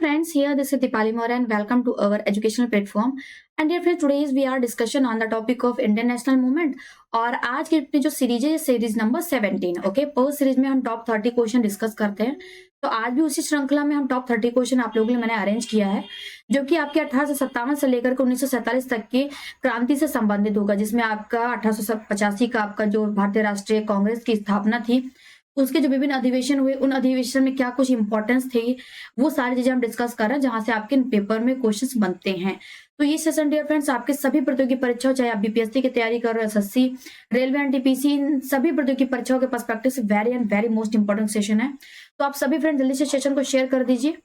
friends, here this is Dipali Moore and welcome to our educational platform. And dear friends, today's we are discussion on the topic of international movement. और आज की अपनी जो series है series number 17। Okay, post series में हम top 30 question discuss करते हैं। तो आज भी उसी श्रृंखला में हम टॉप 30 क्वेश्चन आप लोगों के लिए मैंने अरेंज किया है, जो कि आपके 1857 से लेकर के 1947 तक की क्रांति से संबंधित होगा, जिसमें आपका 1885 का आपका जो भारतीय राष्ट्रीय कांग्रेस की स्थापना थी, उसके जो विभिन्न अधिवेशन हुए, उन अधिवेशन में क्या कुछ इंपॉर्टेंस थी, वो सारी चीजें हम डिस्कस कर रहे हैं, जहां से आपके पेपर में क्वेश्चंस बनते हैं। तो ये सेशन डियर फ्रेंड्स आपके सभी प्रतियोगी परीक्षाओं, चाहे आप बीपीएससी की तैयारी कर रहे हो, एसएससी, रेलवे, एनटीपीसी, इन सभी प्रतियोगी परीक्षाओं के पर्सपेक्टिव से very and very most important session है। तो आप सभी फ्रेंड जल्दी से सेशन को शेयर कर दीजिए।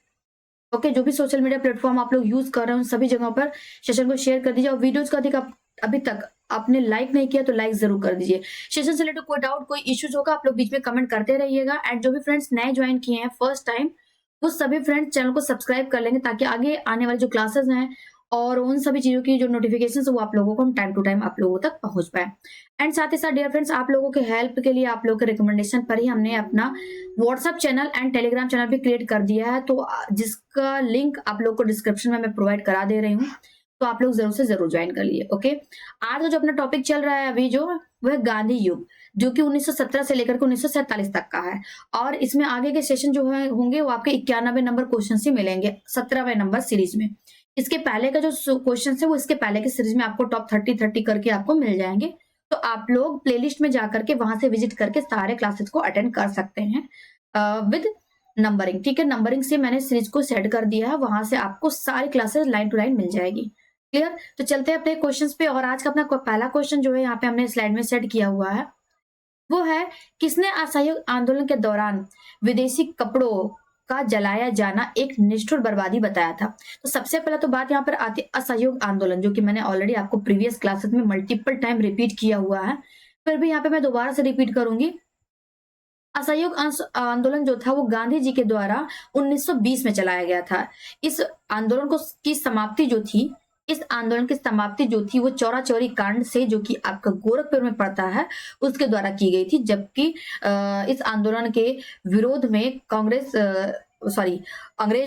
ओके, जो भी सोशल मीडिया प्लेटफॉर्म आप लोग यूज कर रहे हैं उन सभी जगहों पर सेशन को शेयर कर दीजिए। और वीडियोज का अधिक अभी तक आपने लाइक नहीं किया तो लाइक जरूर कर दीजिए। सेशन से रिलेटेड कोई डाउट, कोई इश्यूज होगा, आप लोग बीच में कमेंट करते रहिएगा। एंड जो भी फ्रेंड्स नए ज्वाइन किए हैं फर्स्ट टाइम, वो सभी फ्रेंड्स चैनल को सब्सक्राइब कर लेंगे, ताकि आगे आने वाले जो क्लासेस हैं और उन सभी चीजों की जो नोटिफिकेशन है वो आप लोगों को हम टाइम टू टाइम आप लोगों तक पहुंच पाए। एंड साथ ही साथ डियर फ्रेंड्स, आप लोगों के हेल्प के लिए, आप लोगों के रिकमेंडेशन पर ही हमने अपना WhatsApp channel and Telegram channel भी क्रिएट कर दिया है, तो जिसका लिंक आप लोग को डिस्क्रिप्शन में मैं प्रोवाइड करा दे रही हूँ, तो आप लोग जरूर से जरूर ज्वाइन कर लिए। ओके, आज जो अपना टॉपिक चल रहा है अभी जो, वह गांधी युग, जो कि 1917 से लेकर के 1947 तक का है। और इसमें आगे के सेशन जो होंगे वो आपके 91 नंबर क्वेश्चन ही मिलेंगे 17वें नंबर सीरीज में। इसके पहले का जो क्वेश्चन है वो इसके पहले की सीरीज में आपको टॉप 30 करके आपको मिल जाएंगे। तो आप लोग प्लेलिस्ट में जाकर के वहां से विजिट करके सारे क्लासेस को अटेंड कर सकते हैं विद नंबरिंग। ठीक है, नंबरिंग से मैंने सीरीज को सेट कर दिया है, वहां से आपको सारी क्लासेस लाइन टू लाइन मिल जाएगी। क्लियर? तो चलते हैं अपने क्वेश्चंस पे। और आज का अपना पहला क्वेश्चन जो है यहाँ पे हमने स्लाइड में सेट किया हुआ है, वो है किसने असहयोग आंदोलन के दौरान विदेशी कपड़ों का जलाया जाना एक निष्ठुर बर्बादी बताया था। तो सबसे पहले तो बात यहाँ पर आती है असहयोग आंदोलन, जो कि मैंने ऑलरेडी आपको प्रीवियस क्लासेस में मल्टीपल टाइम रिपीट किया हुआ है, फिर भी यहाँ पे मैं दोबारा से रिपीट करूंगी। असहयोग आंदोलन जो था वो गांधी जी के द्वारा 1920 में चलाया गया था। इस आंदोलन को की समाप्ति जो थी, इस आंदोलन की समाप्ति जो थी वो चौरा चौरी कांड से, जो कि आपका गोरखपुर में पड़ता है, उसके द्वारा की गई थी। जबकि इस आंदोलन के विरोध में अंग्रेज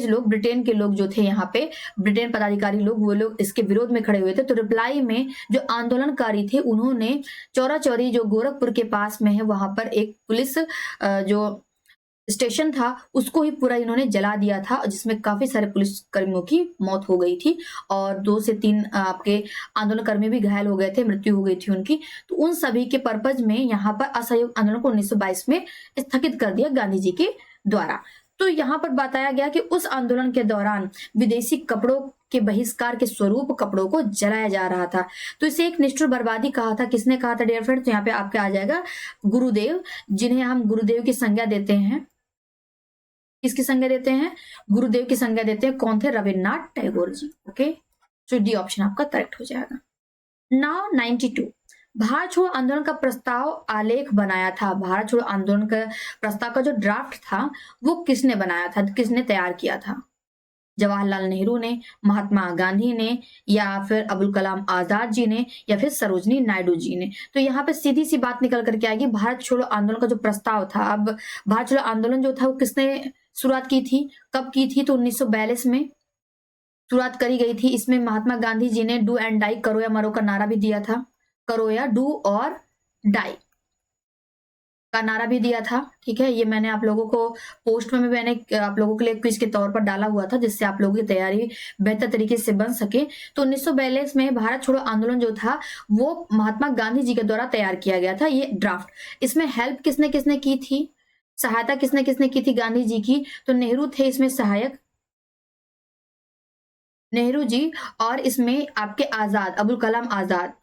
लोग, ब्रिटेन के लोग जो थे, यहाँ पे ब्रिटेन पदाधिकारी लोग, वो लोग इसके विरोध में खड़े हुए थे। तो रिप्लाई में जो आंदोलनकारी थे, उन्होंने चौरा चौरी जो गोरखपुर के पास में है, वहां पर एक पुलिस जो स्टेशन था उसको ही पूरा इन्होंने जला दिया था, जिसमें काफी सारे पुलिस कर्मियों की मौत हो गई थी और 2 से 3 आपके आंदोलन कर्मी भी घायल हो गए थे, मृत्यु हो गई थी उनकी। तो उन सभी के पर्पज में यहाँ पर असहयोग आंदोलन को 1922 में स्थगित कर दिया गांधी जी के द्वारा। तो यहाँ पर बताया गया कि उस आंदोलन के दौरान विदेशी कपड़ों के बहिष्कार के स्वरूप कपड़ों को जलाया जा रहा था। तो इसे एक निष्ठुर बर्बादी कहा था। किसने कहा था डियर फ्रेंड्स? तो यहाँ पे आपके आ जाएगा गुरुदेव, जिन्हें हम गुरुदेव की संज्ञा देते हैं। किसकी संज्ञा देते हैं? गुरुदेव की संज्ञा देते हैं। कौन थे? रविन्द्रनाथ टैगोर जी। ओके, तो डी ऑप्शन आपका करेक्ट हो जाएगा। नाउ 92, भारत छोड़ो आंदोलन का प्रस्ताव आलेख बनाया था। भारत छोड़ो आंदोलन का प्रस्ताव का जो ड्राफ्ट था वो किसने बनाया था, किसने तैयार किया था? जवाहरलाल नेहरू ने, महात्मा गांधी ने, या फिर अबुल कलाम आजाद जी ने, या फिर सरोजनी नायडू जी ने? तो यहाँ पे सीधी सी बात निकल करके आएगी, भारत छोड़ो आंदोलन का जो प्रस्ताव था, अब भारत छोड़ो आंदोलन जो था वो किसने शुरुआत की थी, कब की थी? तो 1942 में शुरुआत करी गई थी। इसमें महात्मा गांधी जी ने डू एंड डाई, करो या मरो का नारा भी दिया था। करो या डू और डाई का नारा भी दिया था। ठीक है, ये मैंने आप लोगों को पोस्ट में मैंने आप लोगों के लिए क्विज के तौर पर डाला हुआ था, जिससे आप लोगों की तैयारी बेहतर तरीके से बन सके। तो 1942 में भारत छोड़ो आंदोलन जो था वो महात्मा गांधी जी के द्वारा तैयार किया गया था, ये ड्राफ्ट। इसमें हेल्प किसने किसने की थी, सहायता किसने किसने की थी गांधी जी की? तो नेहरू थे इसमें सहायक, नेहरू जी, और इसमें आपके आजाद, अबुल कलाम आजाद,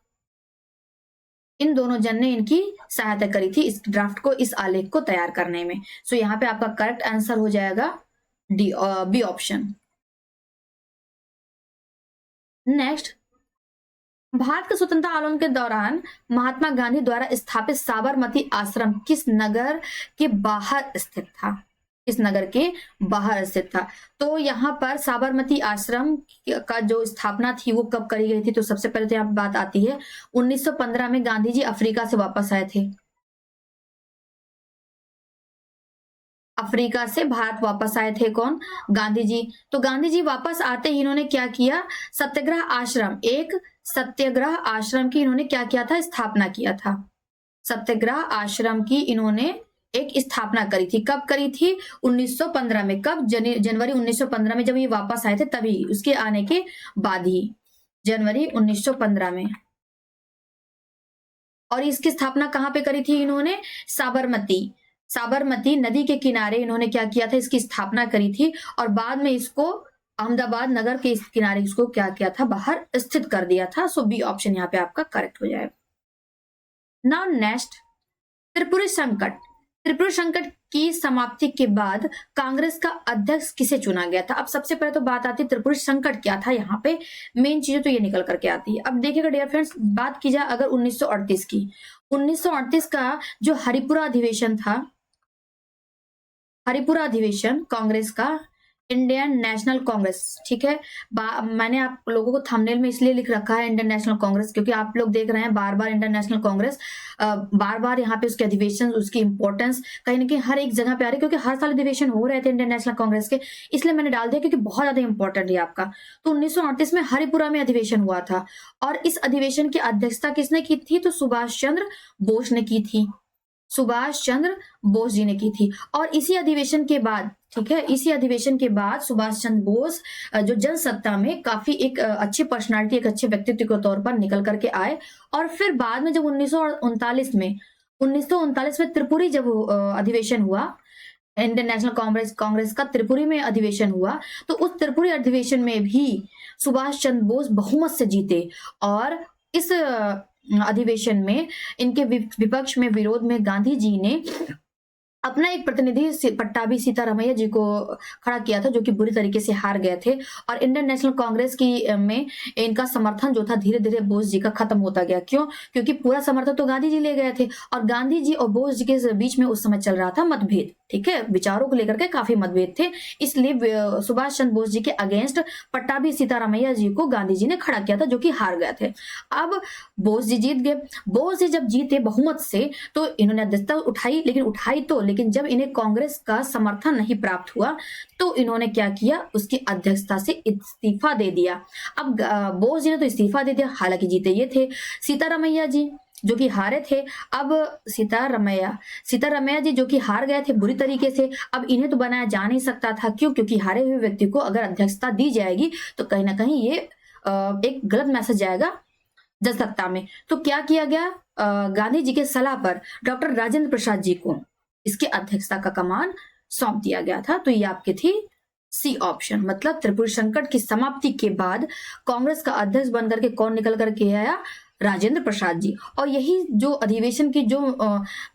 इन दोनों जन ने इनकी सहायता करी थी इस ड्राफ्ट को, इस आलेख को तैयार करने में। सो यहाँ पे आपका करेक्ट आंसर हो जाएगा D, B option. Next, Bharat के स्वतंत्रता आंदोलन के दौरान महात्मा गांधी द्वारा स्थापित साबरमती आश्रम किस नगर के बाहर स्थित था? किस नगर के बाहर स्थित था? तो यहाँ पर साबरमती आश्रम का जो स्थापना थी वो कब करी गई थी? तो सबसे पहले तो यहाँ बात आती है 1915 में गांधी जी अफ्रीका से वापस आए थे। अफ्रीका से भारत वापस आए थे कौन? गांधी जी। तो गांधी जी वापस आते ही इन्होंने क्या किया? सत्याग्रह आश्रम की इन्होंने क्या किया था? स्थापना किया था। सत्याग्रह आश्रम की इन्होंने एक स्थापना करी थी। कब करी थी? 1915 में। कब? जनवरी 1915 में, जब ये वापस आए थे तभी, उसके आने के बाद ही, जनवरी 1915 में। और इसकी स्थापना कहाँ पे करी थी इन्होंने? साबरमती नदी के किनारे इन्होंने क्या किया था? इसकी स्थापना करी थी और बाद में इसको अहमदाबाद नगर के इस किनारे इसको क्या किया था? बाहर स्थित कर दिया था। सो बी ऑप्शन यहाँ पे आपका करेक्ट हो जाएगा। नाउ नेक्स्ट, त्रिपुरी संकट। त्रिपुरी संकट की समाप्ति के बाद कांग्रेस का अध्यक्ष किसे चुना गया था? अब सबसे पहले तो बात आती है त्रिपुरी संकट क्या था, यहाँ पे मेन चीजें तो ये निकल करके आती है। अब देखिएगा डियर फ्रेंड्स, बात की जाए अगर 1938 की, 1938 का जो हरिपुरा अधिवेशन था, हरिपुरा अधिवेशन कांग्रेस का, इंडियन नेशनल कांग्रेस, ठीक है। मैंने आप लोगों को थंबनेल में इसलिए लिख रखा है इंडियन नेशनल कांग्रेस, क्योंकि आप लोग देख रहे हैं बार बार इंडियन नेशनल कांग्रेस, बार बार यहाँ पे उसके अधिवेशन, उसकी इंपॉर्टेंस कहीं ना कहीं हर एक जगह पे आ रही है, क्योंकि हर साल अधिवेशन हो रहे थे इंडियन नेशनल कांग्रेस के, इसलिए मैंने डाल दिया क्योंकि बहुत ज्यादा इंपॉर्टेंट है आपका। तो 1938 में हरिपुरा में अधिवेशन हुआ था और इस अधिवेशन की अध्यक्षता किसने की थी? तो सुभाष चंद्र बोस ने की थी। सुभाष चंद्र बोस जी ने की थी। और इसी अधिवेशन के बाद, ठीक है, इसी अधिवेशन के बाद सुभाष चंद्र बोस जो जनसत्ता में काफी एक अच्छी पर्सनालिटी, एक अच्छे व्यक्तित्व के तौर पर निकल करके आए। और फिर बाद में जब 1939 में त्रिपुरी जब अधिवेशन हुआ, इंडियन नेशनल कांग्रेस का त्रिपुरी में अधिवेशन हुआ, तो उस त्रिपुरी अधिवेशन में भी सुभाष चंद्र बोस बहुमत से जीते और इस अधिवेशन में इनके विपक्ष में, विरोध में गांधी जी ने अपना एक प्रतिनिधि पट्टाभी सीतारामैया जी को खड़ा किया था, जो कि बुरी तरीके से हार गए थे। और इंडियन नेशनल कांग्रेस की में इनका समर्थन जो था धीरे धीरे बोस जी का खत्म होता गया। क्यों? क्योंकि पूरा समर्थन तो गांधी जी ले गए थे और गांधी जी और बोस जी के बीच में उस समय चल रहा था मतभेद, ठीक है, विचारों को लेकर के काफी मतभेद थे। इसलिए सुभाष चंद्र बोस जी के अगेंस्ट पट्टाभी सीतारामैया जी को गांधी जी ने खड़ा किया था, जो कि हार गए थे। अब बोस जी जीत गए। बोस जी जब जीते बहुमत से, तो इन्होंने अध्यक्षता उठाई, लेकिन जब इन्हें कांग्रेस का समर्थन नहीं प्राप्त हुआ तो इन्होंने क्या किया? उसकी अध्यक्षता से इस्तीफा दे दिया। अब बोस जी ने तो इस्तीफा दे दिया, हालांकि जीते ये थे। सीतारामैया जी जो कि हारे थे, अब सीतारामैया जी जो कि हार गए थे बुरी तरीके से, अब इन्हें तो बनाया जा नहीं सकता था। क्यों? क्योंकि हारे हुए व्यक्ति को अगर अध्यक्षता दी जाएगी तो कहीं ना कहीं ये एक गलत मैसेज जाएगा जनसत्ता में। तो क्या किया गया? गांधी जी के सलाह पर डॉक्टर राजेंद्र प्रसाद जी को इसके अध्यक्षता का कमान सौंप दिया गया था। तो ये आपकी थी सी ऑप्शन। मतलब त्रिपुरी संकट की समाप्ति के बाद कांग्रेस का अध्यक्ष बनकर के कौन निकल करके आया? राजेंद्र प्रसाद जी। और यही जो अधिवेशन की जो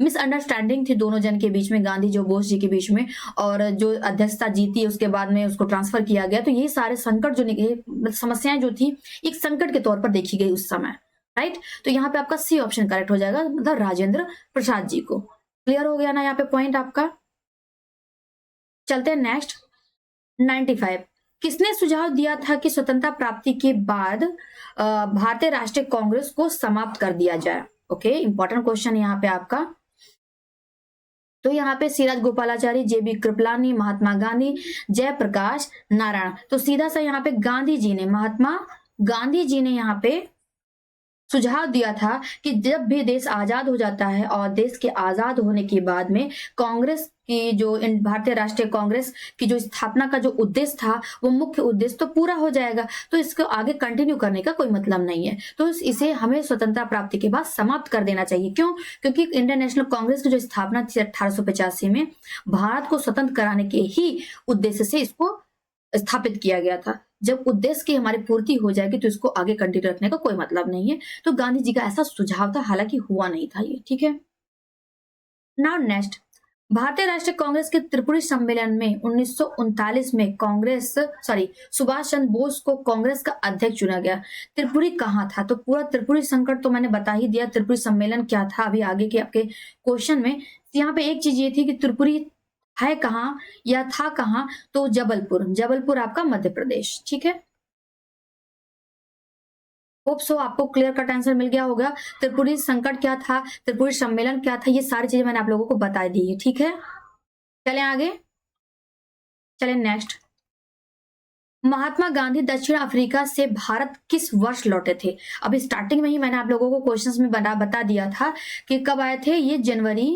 मिसअंडरस्टैंडिंग थी दोनों जन के बीच में, गांधी जी और बोस जी के बीच में, और जो अध्यक्षता जीती उसके बाद में उसको ट्रांसफर किया गया, तो ये सारे संकट जो निकले, समस्याएं जो थी, एक संकट के तौर पर देखी गई उस समय, राइट। तो यहाँ पे आपका सी ऑप्शन करेक्ट हो जाएगा, मतलब राजेंद्र प्रसाद जी को। क्लियर हो गया ना यहाँ पे पॉइंट आपका? चलते हैं नेक्स्ट। 95, किसने सुझाव दिया था कि स्वतंत्रता प्राप्ति के बाद भारतीय राष्ट्रीय कांग्रेस को समाप्त कर दिया जाए? ओके, इंपॉर्टेंट क्वेश्चन यहाँ पे आपका। तो यहाँ पे सी राजगोपालाचारी, JB कृपलानी, महात्मा गांधी, जयप्रकाश नारायण। तो सीधा सा यहाँ पे गांधी जी ने, महात्मा गांधी जी ने यहाँ पे सुझाव दिया था कि जब भी देश आजाद हो जाता है और देश के आजाद होने के बाद में कांग्रेस की जो भारतीय राष्ट्रीय कांग्रेस की जो स्थापना का जो उद्देश्य था, वो मुख्य उद्देश्य तो पूरा हो जाएगा, तो इसको आगे कंटिन्यू करने का कोई मतलब नहीं है। तो इसे हमें स्वतंत्रता प्राप्ति के बाद समाप्त कर देना चाहिए। क्यों? क्योंकि इंडियन नेशनल कांग्रेस की जो स्थापना थी 1885 में भारत को स्वतंत्र कराने के ही उद्देश्य से इसको स्थापित किया गया था। जब उद्देश्य की हमारी पूर्ति हो जाएगी तो इसको आगे कंटिन्यू रखने का कोई मतलब नहीं है। तो गांधी जी का ऐसा सुझाव था, हालांकि हुआ नहीं था ये, ठीक है। नाउ नेक्स्ट, भारतीय राष्ट्रीय कांग्रेस के त्रिपुरी सम्मेलन में 1939 में सुभाष चंद्र बोस को कांग्रेस का अध्यक्ष चुना गया। त्रिपुरी कहाँ था? तो पूरा त्रिपुरी संकट तो मैंने बता ही दिया, त्रिपुरी सम्मेलन क्या था अभी आगे के आपके क्वेश्चन में। यहाँ पे एक चीज ये थी कि त्रिपुरी है कहाँ या था कहाँ? तो जबलपुर आपका मध्य प्रदेश, ठीक है। होप सो आपको क्लियर कट आंसर मिल गया होगा। त्रिपुरी संकट क्या था, त्रिपुरी सम्मेलन क्या था, ये सारी चीजें मैंने आप लोगों को बता दी है, ठीक है। चलें आगे, चलें नेक्स्ट। महात्मा गांधी दक्षिण अफ्रीका से भारत किस वर्ष लौटे थे? अभी स्टार्टिंग में ही मैंने आप लोगों को क्वेश्चंस में बता दिया था कि कब आए थे। ये जनवरी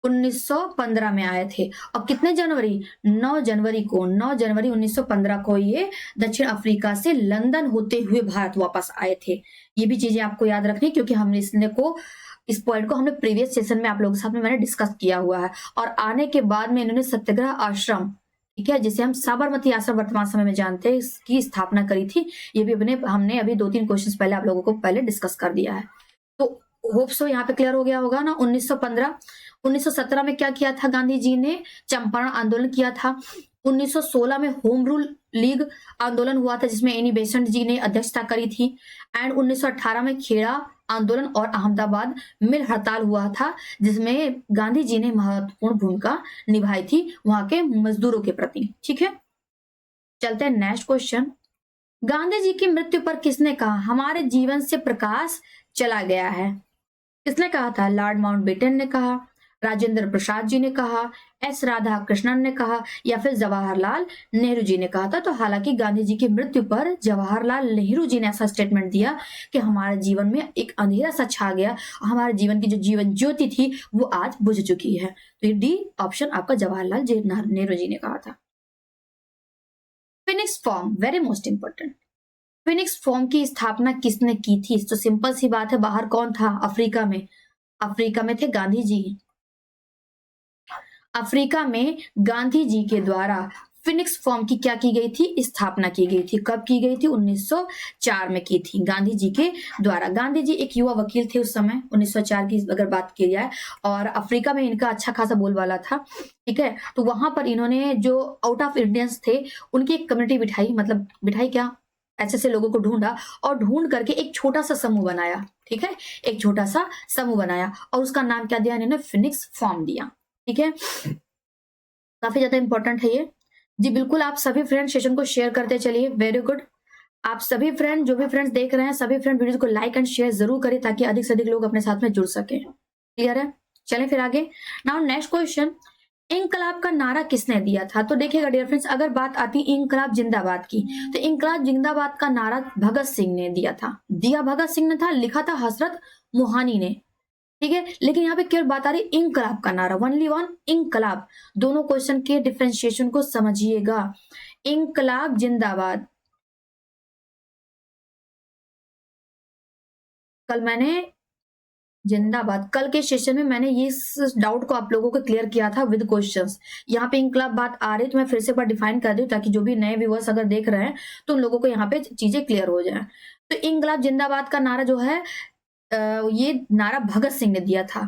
1915 में आए थे। और कितने जनवरी? 9 जनवरी को, 9 जनवरी 1915 को ये दक्षिण अफ्रीका से लंदन होते हुए भारत वापस आए थे। ये भी चीजें आपको याद रखनी, क्योंकि हमने इस पॉइंट को हमने प्रीवियस सेशन में आप लोगों के साथ में मैंने डिस्कस किया हुआ है। और आने के बाद में इन्होंने सत्याग्रह आश्रम, ठीक है, जिसे हम साबरमती आश्रम वर्तमान समय में जानते हैं, इसकी स्थापना करी थी। ये भी हमने अभी 2-3 क्वेश्चन पहले आप लोगों को पहले डिस्कस कर दिया है। तो होप सो यहाँ पे क्लियर हो गया होगा ना। 1915, 1917 में क्या किया था गांधी जी ने? चंपारण आंदोलन किया था। 1916 में होम रूल लीग आंदोलन हुआ था, जिसमें एनी बेसेंट जी ने अध्यक्षता करी थी। एंड 1918 में खेड़ा आंदोलन और अहमदाबाद मिल हड़ताल हुआ था, जिसमें गांधी जी ने महत्वपूर्ण भूमिका निभाई थी वहां के मजदूरों के प्रति। ठीक है, चलते हैं नेक्स्ट क्वेश्चन। गांधी जी की मृत्यु पर किसने कहा हमारे जीवन से प्रकाश चला गया है? किसने कहा था? लॉर्ड माउंटबेटन ने कहा, राजेंद्र प्रसाद जी ने कहा, एस राधा कृष्णन ने कहा, या फिर जवाहरलाल नेहरू जी ने कहा था। तो हालांकि गांधी जी की मृत्यु पर जवाहरलाल नेहरू जी ने ऐसा स्टेटमेंट दिया कि हमारे जीवन में एक अंधेरा सा छा गया, हमारे जीवन की जो जीवन ज्योति थी वो आज बुझ चुकी है। तो ये डी ऑप्शन आपका जवाहरलाल नेहरू जी ने कहा था। Phoenix form, very most important. Phoenix form की स्थापना किसने की थी? तो सिंपल सी बात है, बाहर कौन था? अफ्रीका में, अफ्रीका में थे गांधी जी। अफ्रीका में गांधी जी के द्वारा फिनिक्स फॉर्म की क्या की गई थी? स्थापना की गई थी। कब की गई थी? 1904 में की थी गांधी जी के द्वारा। गांधी जी एक युवा वकील थे उस समय, 1904 की अगर बात की जाए, और अफ्रीका में इनका अच्छा खासा बोलबाला था। ठीक है, तो वहां पर इन्होंने जो आउट ऑफ इंडियंस थे उनकी एक कम्युनिटी बिठाई, मतलब बिठाई क्या, ऐसे लोगों को ढूंढा और ढूंढ करके एक छोटा सा समूह बनाया। ठीक है, एक छोटा सा समूह बनाया और उसका नाम क्या दिया इन्होंने? फिनिक्स फॉर्म दिया। ठीक है, काफी ज्यादा इंपॉर्टेंट है ये जी। बिल्कुल, आप सभी फ्रेंड सेशन को शेयर करते चलिए। Very good. आप सभी फ्रेंड, जो भी फ्रेंड्स देख रहे हैं, सभी फ्रेंड वीडियो को लाइक एंड शेयर जरूर करें, ताकि अधिक से अधिक लोग अपने साथ में जुड़ सके। क्लियर है? चलें फिर आगे। नाउ नेक्स्ट क्वेश्चन, इंकलाब का नारा किसने दिया था? तो देखिएगा डियर फ्रेंड्स, अगर बात आती इंकलाब जिंदाबाद की, तो इंकलाब जिंदाबाद का नारा भगत सिंह ने दिया था। दिया भगत सिंह ने था, लिखा था हजरत मोहानी ने। ठीक है, लेकिन यहाँ पे केवल बात आ रही इंकलाब का नारा, ओनली वन इंकलाब। दोनों क्वेश्चन के डिफरेंशिएशन को समझिएगा। इंकलाब जिंदाबाद, कल मैंने जिंदाबाद, कल के सेशन में मैंने ये डाउट को आप लोगों को क्लियर किया था विद क्वेश्चंस। यहाँ पे इंकलाब बात आ रही तो मैं फिर से एक बार डिफाइन कर दूं, ताकि जो भी नए व्यूअर्स अगर देख रहे हैं तो उन लोगों को यहाँ पे चीजें क्लियर हो जाए। तो इंकलाब जिंदाबाद का नारा जो है, ये नारा भगत सिंह ने दिया था।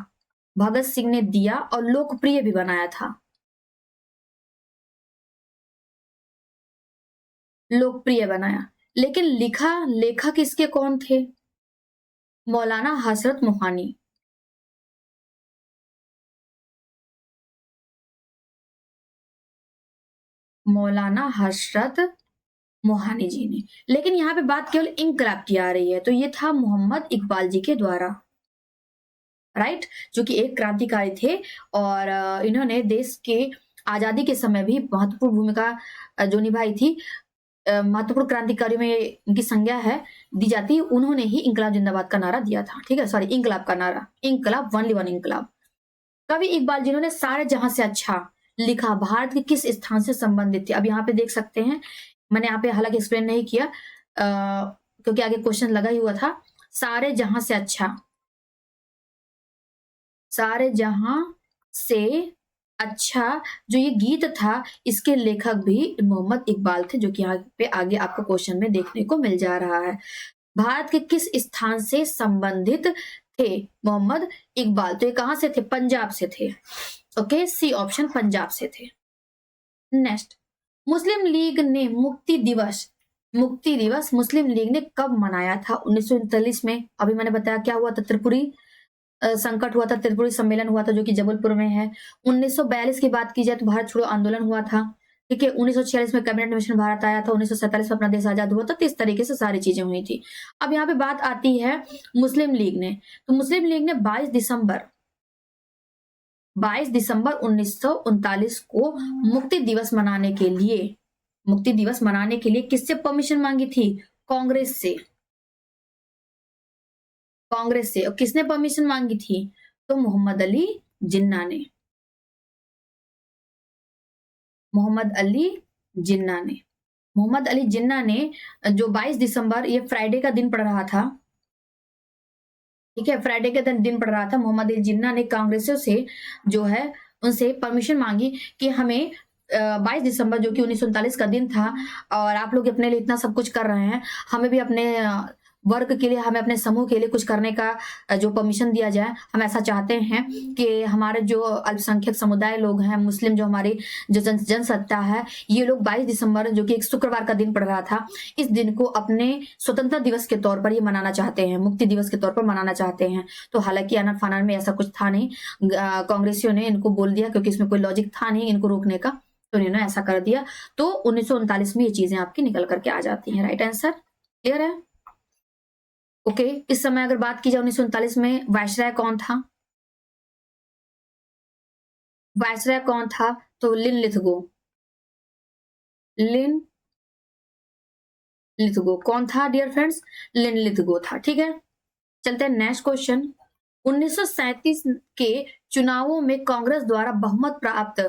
भगत सिंह ने दिया और लोकप्रिय भी बनाया था। लोकप्रिय बनाया, लेकिन लिखा लेखक इसके कौन थे? मौलाना हजरत मोहानी। मौलाना हजरत मोहानी जी ने। लेकिन यहाँ पे बात केवल इंकलाब की आ रही है, तो ये था मोहम्मद इकबाल जी के द्वारा, राइट, जो कि एक क्रांतिकारी थे और इन्होंने देश के आजादी के समय भी महत्वपूर्ण भूमिका जो निभाई थी। महत्वपूर्ण क्रांतिकारियों में इनकी संज्ञा है, दी जाती है। उन्होंने ही इंकलाब जिंदाबाद का नारा दिया था। ठीक है, सॉरी, इंकलाब का नारा, इंकलाब ओनली वन इंकलाब। कवि इकबाल जिन्होंने सारे जहां से अच्छा लिखा, भारत के किस स्थान से संबंधित थे? अब यहाँ पे देख सकते हैं, मैंने यहाँ पे हालांकि एक्सप्लेन नहीं किया क्योंकि आगे क्वेश्चन लगा ही हुआ था। सारे जहां से अच्छा, सारे जहां से अच्छा, जो ये गीत था, इसके लेखक भी मोहम्मद इकबाल थे, जो कि यहाँ पे आगे आपको क्वेश्चन में देखने को मिल जा रहा है। भारत के किस स्थान से संबंधित थे मोहम्मद इकबाल? तो ये कहां से थे? पंजाब से थे। ओके, सी ऑप्शन, पंजाब से थे। नेक्स्ट, मुस्लिम लीग ने मुक्ति दिवस मुस्लिम लीग ने कब मनाया था? 1939 में। अभी मैंने बताया क्या हुआ था, त्रिपुरी संकट हुआ था, त्रिपुरी सम्मेलन हुआ था, जो कि जबलपुर में है। 1942 की बात की जाए तो भारत छोड़ो आंदोलन हुआ था। ठीक है, 1946 में कैबिनेट मिशन भारत आया था, 1947 में अपना देश आजाद हुआ था। तो इस तरीके से सारी चीजें हुई थी। अब यहाँ पे बात आती है मुस्लिम लीग ने, तो मुस्लिम लीग ने 22 22 दिसंबर 1939 को मुक्ति दिवस मनाने के लिए किससे परमिशन मांगी थी? कांग्रेस से। और किसने परमिशन मांगी थी? तो मोहम्मद अली जिन्ना ने। मोहम्मद अली जिन्ना ने जो 22 दिसंबर, ये फ्राइडे का दिन पड़ रहा था, ठीक है, फ्राइडे के दिन पड़ रहा था। मोहम्मद अली जिन्ना ने कांग्रेसियों से जो है उनसे परमिशन मांगी कि हमें 22 दिसंबर जो कि 1939 का दिन था, और आप लोग अपने लिए इतना सब कुछ कर रहे हैं, हमें भी अपने वर्ग के लिए, हमें अपने समूह के लिए कुछ करने का जो परमिशन दिया जाए। हम ऐसा चाहते हैं कि हमारे जो अल्पसंख्यक समुदाय लोग हैं, मुस्लिम जो हमारी जो जनसत्ता है, ये लोग 22 दिसंबर जो कि एक शुक्रवार का दिन पड़ रहा था, इस दिन को अपने स्वतंत्रता दिवस के तौर पर ये मनाना चाहते हैं, मुक्ति दिवस के तौर पर मनाना चाहते हैं। तो हालांकि अनर फानर में ऐसा कुछ था नहीं, कांग्रेसियों ने इनको बोल दिया क्योंकि इसमें कोई लॉजिक था नहीं इनको रोकने का, तो इन्होंने ऐसा कर दिया। तो 1939 में ये चीजें आपकी निकल करके आ जाती हैं। राइट आंसर क्लियर है? ओके, इस समय अगर बात की जाए 1939 में वायसराय कौन था? तो लिन लिथगो कौन था डियर फ्रेंड्स? लिन लिथगो था। ठीक है, चलते हैं नेक्स्ट क्वेश्चन। 1937 के चुनावों में कांग्रेस द्वारा बहुमत प्राप्त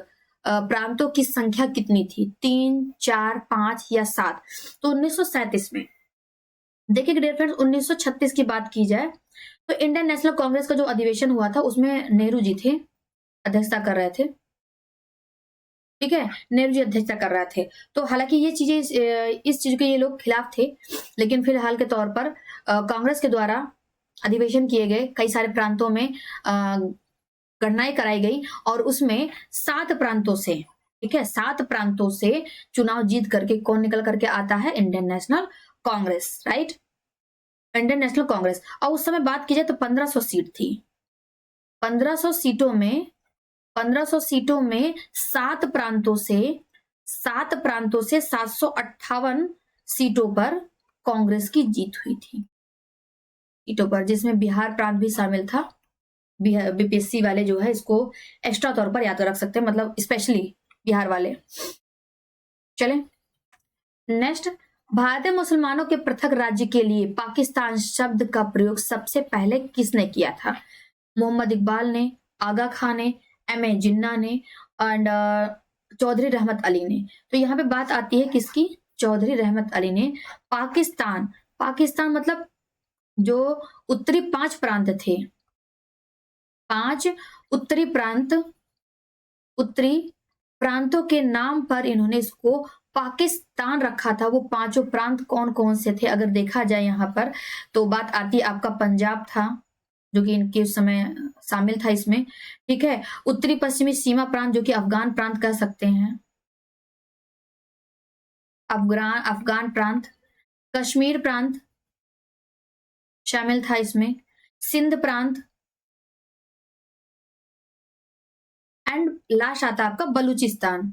प्रांतों की संख्या कितनी थी? 3, 4, 5 या 7? तो 1937 में देखिए डियर फ्रेंड्स, 1936 की बात की जाए तो इंडियन नेशनल कांग्रेस का जो अधिवेशन हुआ था उसमें नेहरू जी थे, अध्यक्षता कर रहे थे। ठीक है, नेहरू जी अध्यक्षता कर रहे थे। तो हालांकि ये चीजें इस चीज के ये लोग खिलाफ थे, लेकिन फिलहाल के तौर पर कांग्रेस के द्वारा अधिवेशन किए गए, कई सारे प्रांतों में गणनाएं कराई गई और उसमें 7 प्रांतों से, ठीक है, 7 प्रांतों से चुनाव जीत करके कौन निकल करके आता है? Indian national Congress. Right, Indian national Congress. और उस समय बात की जाए तो 1500 सीट थी। 1500 सीटों में 7 प्रांतों से 758 सीटों पर कांग्रेस की जीत हुई थी, सीटों पर, जिसमें बिहार प्रांत भी शामिल था। बीपीएससी वाले जो है इसको एक्स्ट्रा तौर पर याद रख सकते हैं, मतलब स्पेशली बिहार वाले। चलें नेक्स्ट, भारतीय मुसलमानों के पृथक राज्य के लिए पाकिस्तान शब्द का प्रयोग सबसे पहले किसने किया था? मोहम्मद इकबाल ने, आगा खान ने, एम.ए. जिन्ना ने एंड चौधरी रहमत अली ने। तो यहाँ पे बात आती है किसकी? चौधरी रहमत अली ने। पाकिस्तान मतलब जो उत्तरी 5 प्रांत थे, 5 उत्तरी प्रांतों के नाम पर इन्होंने इसको पाकिस्तान रखा था। वो 5 प्रांत कौन कौन से थे अगर देखा जाए यहाँ पर, तो बात आती है आपका पंजाब था जो कि इनके उस समय शामिल था इसमें। ठीक है, उत्तरी पश्चिमी सीमा प्रांत जो कि अफगान प्रांत कह सकते हैं, अफगान प्रांत, कश्मीर प्रांत शामिल था इसमें, सिंध प्रांत, एंड लास्ट आता है आपका बलूचिस्तान।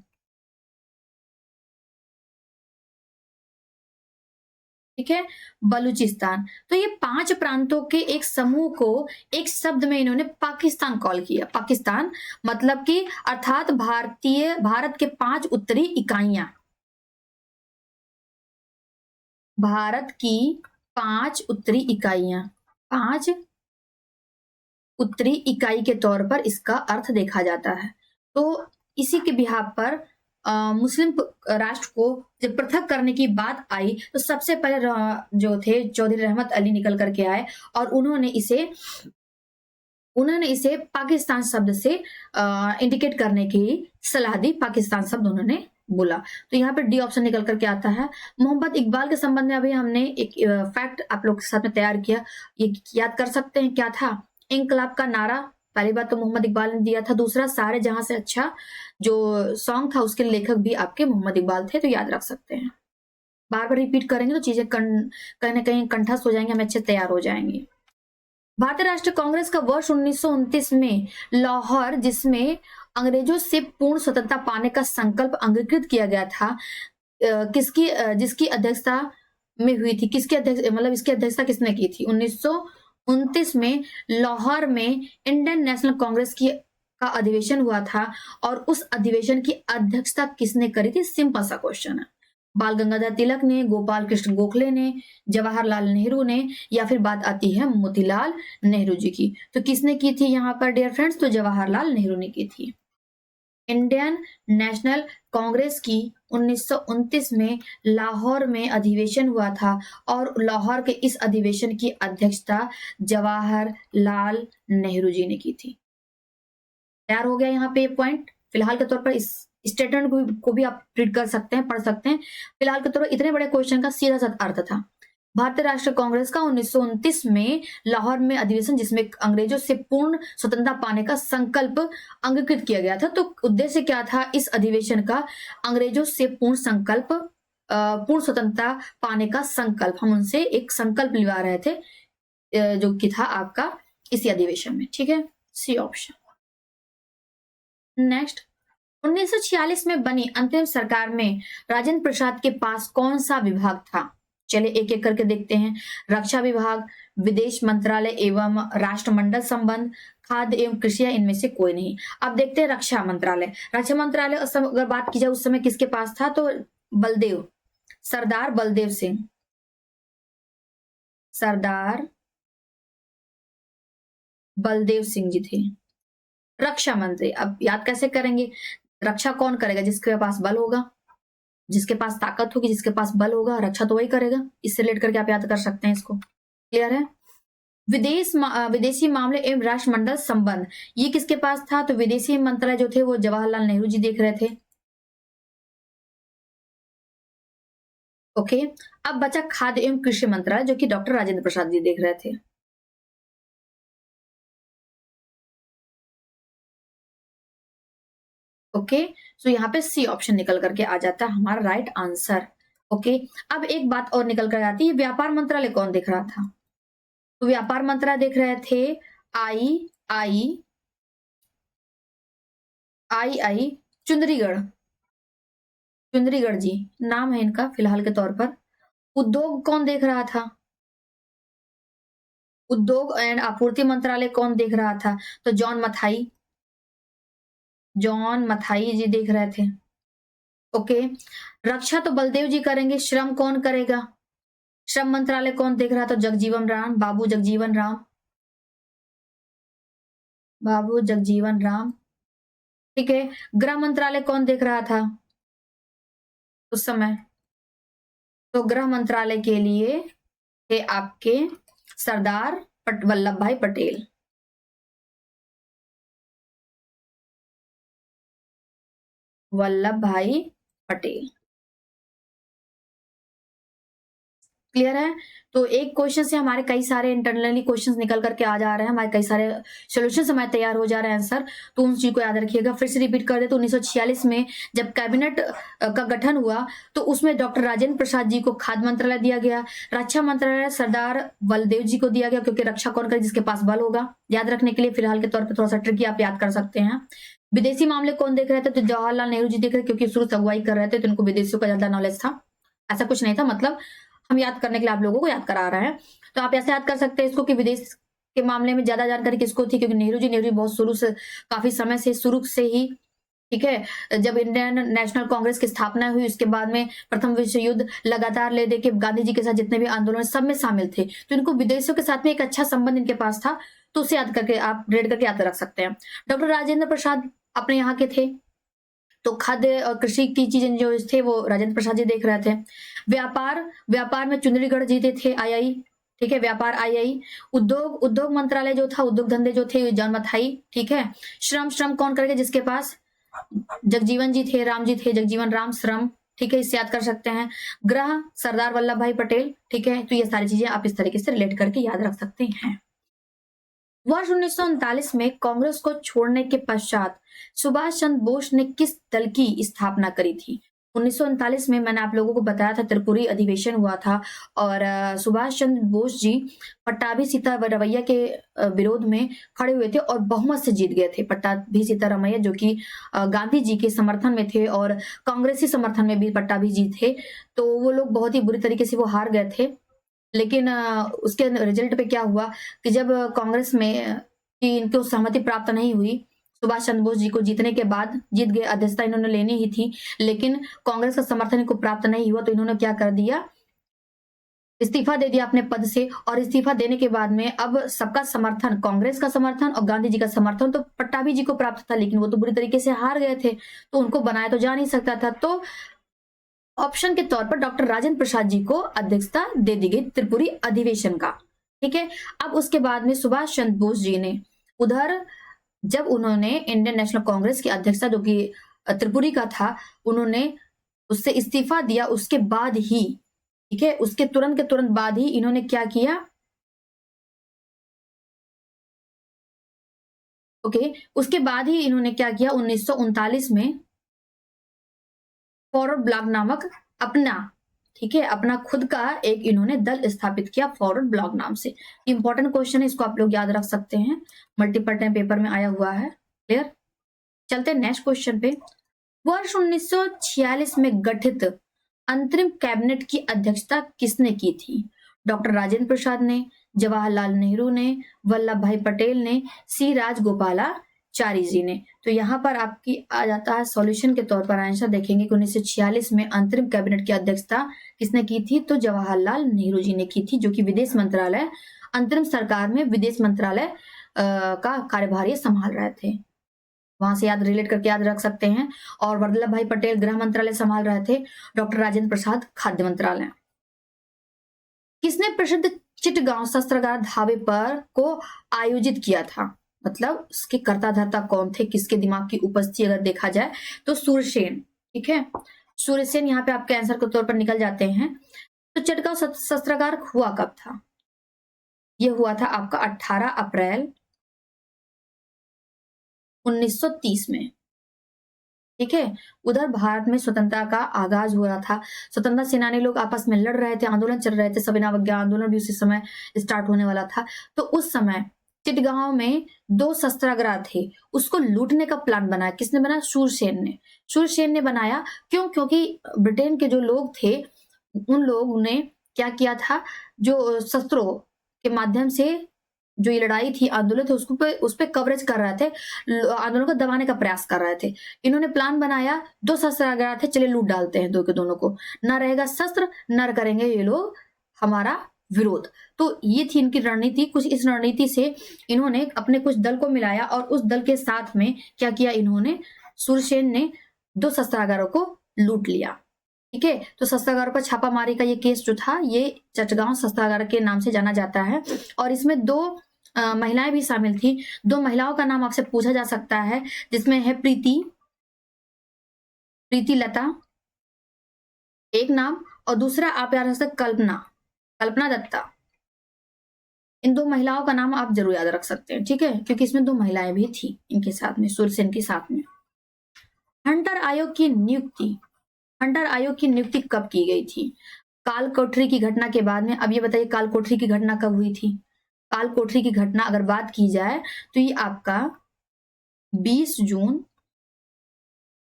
ठीक है, बलूचिस्तान। तो ये 5 प्रांतों के एक समूह को एक शब्द में इन्होंने पाकिस्तान कॉल किया। पाकिस्तान मतलब कि अर्थात भारत के 5 उत्तरी इकाइयां, भारत की 5 उत्तरी इकाइयां, 5 उत्तरी इकाई के तौर पर इसका अर्थ देखा जाता है। तो इसी के बिहाफ पर मुस्लिम राष्ट्र को जब पृथक करने की बात आई तो सबसे पहले जो थे चौधरी रहमत अली निकल करके आए और उन्होंने इसे पाकिस्तान शब्द से इंडिकेट करने की सलाह दी। पाकिस्तान शब्द उन्होंने बोला। तो यहाँ पर डी ऑप्शन निकल करके आता है। मोहम्मद इकबाल के संबंध में अभी हमने एक फैक्ट आप लोग के साथ में तैयार किया, ये याद कर सकते हैं क्या था? इंकलाब का नारा पहली बात तो मोहम्मद इकबाल ने दिया था, दूसरा सारे जहां से अच्छा जो सॉन्ग था उसके लेखक भी आपके मोहम्मद इकबाल थे, तो याद रख सकते हैं। बार बार रिपीट करेंगे तो चीजें कहीं ना कहीं कंठस्थ हो जाएंगे, हम अच्छे तैयार हो जाएंगे। भारतीय राष्ट्रीय कांग्रेस का वर्ष 1929 में लाहौर, जिसमें अंग्रेजों से पूर्ण स्वतंत्रता पाने का संकल्प अंगीकृत किया गया था, जिसकी अध्यक्षता में हुई थी, इसकी अध्यक्षता किसने की थी? 1929 में लाहौर में इंडियन नेशनल कांग्रेस की का अधिवेशन हुआ था और उस अधिवेशन की अध्यक्षता किसने करी थी? सिंपल सा क्वेश्चन है। बाल गंगाधर तिलक ने, गोपाल कृष्ण गोखले ने, जवाहरलाल नेहरू ने, या फिर बात आती है मोतीलाल नेहरू जी की। तो किसने की थी यहाँ पर डियर फ्रेंड्स? तो जवाहरलाल नेहरू ने की थी। इंडियन नेशनल कांग्रेस की 1929 में लाहौर में अधिवेशन हुआ था और लाहौर के इस अधिवेशन की अध्यक्षता जवाहरलाल नेहरू जी ने की थी। तैयार हो गया यहाँ पे पॉइंट। फिलहाल के तौर पर इस स्टेटमेंट को भी आप रीड कर सकते हैं, पढ़ सकते हैं। फिलहाल के तौर पर इतने बड़े क्वेश्चन का सीधा सा अर्थ था। भारतीय राष्ट्रीय कांग्रेस का 1929 में लाहौर में अधिवेशन, जिसमें अंग्रेजों से पूर्ण स्वतंत्रता पाने का संकल्प अंगीकृत किया गया था। तो उद्देश्य क्या था इस अधिवेशन का? अंग्रेजों से पूर्ण स्वतंत्रता पाने का संकल्प, हम उनसे एक संकल्प लिवा रहे थे, जो कि था आपका इसी अधिवेशन में। ठीक है, सी ऑप्शन। नेक्स्ट, 1946 में बनी अंतिम सरकार में राजेंद्र प्रसाद के पास कौन सा विभाग था? चलिए एक एक करके देखते हैं। रक्षा विभाग, विदेश मंत्रालय एवं राष्ट्रमंडल संबंध, खाद्य एवं कृषि, इनमें से कोई नहीं। अब देखते हैं रक्षा मंत्रालय। रक्षा मंत्रालय अगर बात की जाए उस समय किसके पास था? तो सरदार बलदेव सिंह, सरदार बलदेव सिंह जी थे रक्षा मंत्री। अब याद कैसे करेंगे? रक्षा कौन करेगा? जिसके पास बल होगा, जिसके पास ताकत होगी, जिसके पास बल होगा, रक्षा तो वही करेगा। इससे रिलेट करके आप याद कर सकते हैं इसको। क्लियर है? विदेशी मामले एवं राष्ट्रमंडल संबंध, ये किसके पास था? तो विदेशी मंत्रालय जो थे वो जवाहरलाल नेहरू जी देख रहे थे। ओके, अब बचा खाद्य एवं कृषि मंत्रालय, जो कि डॉक्टर राजेंद्र प्रसाद जी देख रहे थे। ओके, सो यहाँ पे सी ऑप्शन निकल करके आ जाता है हमारा राइट आंसर। ओके, अब एक बात और निकल कर आती है, व्यापार मंत्रालय कौन देख रहा था? तो व्यापार मंत्रालय देख रहे थे आई चुंदरीगढ़ जी नाम है इनका फिलहाल के तौर पर। उद्योग कौन देख रहा था? उद्योग एंड आपूर्ति मंत्रालय कौन देख रहा था? तो जॉन मथाई जी देख रहे थे। ओके, रक्षा तो बलदेव जी करेंगे, श्रम कौन करेगा? श्रम मंत्रालय कौन देख रहा था? बाबू जगजीवन राम। ठीक है, गृह मंत्रालय कौन देख रहा था उस समय? तो गृह मंत्रालय के लिए थे आपके सरदार वल्लभ भाई पटेल। क्लियर है? तो एक क्वेश्चन से हमारे कई सारे इंटरनली क्वेश्चंस निकल करके आ जा रहे हैं, हमारे कई सारे सॉल्यूशंस हमारे तैयार हो जा रहे हैं आंसर। तो उन चीज को याद रखिएगा। फिर से रिपीट कर दे तो 1946 में जब कैबिनेट का गठन हुआ तो उसमें डॉक्टर राजेंद्र प्रसाद जी को खाद्य मंत्रालय दिया गया। रक्षा मंत्रालय सरदार बलदेव जी को दिया गया, क्योंकि रक्षा कौन करे? जिसके पास बल होगा। याद रखने के लिए फिलहाल के तौर पर थोड़ा सा ट्रिकी आप याद कर सकते हैं। विदेशी मामले कौन देख रहे थे? तो जवाहरलाल नेहरू जी देख रहे, क्योंकि शुरू से अगुवाई कर रहे थे तो उनको विदेशियों का ज्यादा नॉलेज था। ऐसा कुछ नहीं था, मतलब हम याद करने के लिए आप लोगों को याद करा रहे हैं। तो आप ऐसे याद कर सकते हैं इसको कि विदेश के मामले में ज्यादा जानकारी किसको थी? क्योंकि नेहरू जी बहुत काफी समय से शुरू से ही, ठीक है, जब इंडियन नेशनल कांग्रेस की स्थापना हुई उसके बाद में प्रथम विश्व युद्ध लगातार ले दे के गांधी जी के साथ जितने भी आंदोलन सब में शामिल थे, तो इनको विदेशों के साथ में एक अच्छा संबंध इनके पास था। तो उसे याद करके आप रेड करके याद रख सकते हैं। डॉक्टर राजेंद्र प्रसाद अपने यहाँ के थे, तो खाद्य और कृषि की चीजें जो थे वो राजेंद्र प्रसाद जी देख रहे थे। व्यापार में चुंदरीगढ़ जी थे, आई। ठीक है, व्यापार आई। उद्योग मंत्रालय जो था, उद्योग धंधे जो थे, जॉन मथाई। ठीक है, श्रम कौन करेगा? जिसके पास जगजीवन राम श्रम। ठीक है, इससे याद कर सकते हैं। गृह सरदार वल्लभ भाई पटेल। ठीक है, तो ये सारी चीजें आप इस तरीके से रिलेट करके याद रख सकते हैं। वर्ष 1939 में कांग्रेस को छोड़ने के पश्चात सुभाष चंद्र बोस ने किस दल की स्थापना करी थी? 1939 में मैंने आप लोगों को बताया था त्रिपुरी अधिवेशन हुआ था और सुभाष चंद्र बोस जी पट्टाभी सीतारमैया के विरोध में खड़े हुए थे और बहुमत से जीत गए थे। पट्टाभी सीतारमैया जो कि गांधी जी के समर्थन में थे और कांग्रेसी समर्थन में भी पट्टाभी जी थे, तो वो लोग बहुत ही बुरी तरीके से वो हार गए थे। लेकिन उसके रिजल्ट पे क्या हुआ कि जब कांग्रेस में कि इनको सहमति प्राप्त नहीं हुई सुभाष चंद्र बोस जी को जीतने के बाद जीत गए, अध्यक्षता इन्होंने लेनी ही थी, लेकिन कांग्रेस का समर्थन इनको प्राप्त नहीं हुआ, तो इन्होंने क्या कर दिया, इस्तीफा दे दिया अपने पद से। और इस्तीफा देने के बाद में अब सबका समर्थन, कांग्रेस का समर्थन और गांधी जी का समर्थन तो पट्टाभी जी को प्राप्त था, लेकिन वो तो बुरी तरीके से हार गए थे, तो उनको बनाया तो जा नहीं सकता था। तो ऑप्शन के तौर पर डॉक्टर राजेंद्र प्रसाद जी को अध्यक्षता दे दी गई त्रिपुरी अधिवेशन का। ठीक है, अब उसके बाद में सुभाष चंद्र बोस जी ने उधर, जब उन्होंने इंडियन नेशनल कांग्रेस की अध्यक्षता जो कि त्रिपुरी का था, उन्होंने उससे इस्तीफा दिया, उसके बाद ही, ठीक है, उसके तुरंत के तुरंत बाद ही इन्होंने क्या किया, ओके, उसके बाद ही इन्होंने क्या किया, 1939 में फॉरवर्ड ब्लॉक नामक अपना, ठीक है, अपना खुद का एक इन्होंने दल स्थापित किया फॉरवर्ड ब्लॉक नाम से। इंपॉर्टेंट क्वेश्चन है, इसको आप लोग याद रख सकते हैं, मल्टीपल टाइम पेपर में आया हुआ है। क्लियर, चलते हैं नेक्स्ट क्वेश्चन पे। वर्ष 1946 में गठित अंतरिम कैबिनेट की अध्यक्षता किसने की थी? डॉक्टर राजेंद्र प्रसाद ने, जवाहरलाल नेहरू ने, वल्लभ भाई पटेल ने, सी राजगोपालाचारी जी ने। तो यहाँ पर आपकी आ जाता है सॉल्यूशन के तौर पर आंसर देखेंगे कि 1946 में अंतरिम कैबिनेट की अध्यक्षता किसने की थी? तो जवाहरलाल नेहरू जी ने की थी, जो कि विदेश मंत्रालय, अंतरिम सरकार में विदेश मंत्रालय का कार्यभार ये संभाल रहे थे। वहां से याद रिलेट करके याद रख सकते हैं। और वल्लभ भाई पटेल गृह मंत्रालय संभाल रहे थे, डॉक्टर राजेंद्र प्रसाद खाद्य मंत्रालय। किसने प्रसिद्ध चिटगांव शस्त्रागार ढाबे पर को आयोजित किया था? मतलब उसके कर्ता धर्ता कौन थे, किसके दिमाग की उपस्थिति अगर देखा जाए तो सूर्यसेन। ठीक है, सूर्यसेन यहाँ पे आपके आंसर के तौर पर निकल जाते हैं। तो चिटगांव शस्त्रागार हुआ कब था? यह हुआ था आपका 18 अप्रैल 1930 में। ठीक है, उधर भारत में स्वतंत्रता का आगाज हो रहा था, स्वतंत्रता सेनानी लोग आपस में लड़ रहे थे, आंदोलन चल रहे थे, सविनय अवज्ञा आंदोलन भी उसी समय स्टार्ट होने वाला था। तो उस समय चिटगांव में 2 शस्त्रागार थे, उसको लूटने का प्लान बनाया। किसने बनाया? सूरसेन ने। सूरसेन ने बनाया, क्यों? क्योंकि ब्रिटेन के जो लोग थे, उन लोगों ने क्या किया था, जो शस्त्रों के माध्यम से जो ये लड़ाई थी, आंदोलन थे, उस पे कवरेज कर रहे थे, आंदोलन को दबाने का प्रयास कर रहे थे। इन्होंने प्लान बनाया, 2 शस्त्रागार थे, चलिए लूट डालते हैं दो के दोनों को, ना रहेगा शस्त्र, न करेंगे ये लोग हमारा विरोध। तो ये थी इनकी रणनीति। कुछ इस रणनीति से इन्होंने अपने कुछ दल को मिलाया और उस दल के साथ में क्या किया इन्होंने, सूरसेन ने 2 शस्त्रागारों को लूट लिया। ठीक है, तो शस्त्रागारों पर छापामारी का ये केस जो था, ये चिटगांव शस्त्रागार के नाम से जाना जाता है। और इसमें 2 महिलाएं भी शामिल थी। 2 महिलाओं का नाम आपसे पूछा जा सकता है, जिसमें है प्रीति लता एक नाम, और दूसरा आप याद रख सकते कल्पना दत्ता। इन 2 महिलाओं का नाम आप जरूर याद रख सकते हैं। ठीक है, क्योंकि इसमें 2 महिलाएं भी थी इनके साथ में, सूरसेन के साथ में। हंटर आयोग की नियुक्ति कब की गई थी? काल कोठरी की घटना के बाद में। अब ये बताइए काल कोठरी की घटना कब हुई थी? काल कोठरी की घटना अगर बात की जाए तो ये आपका 20 जून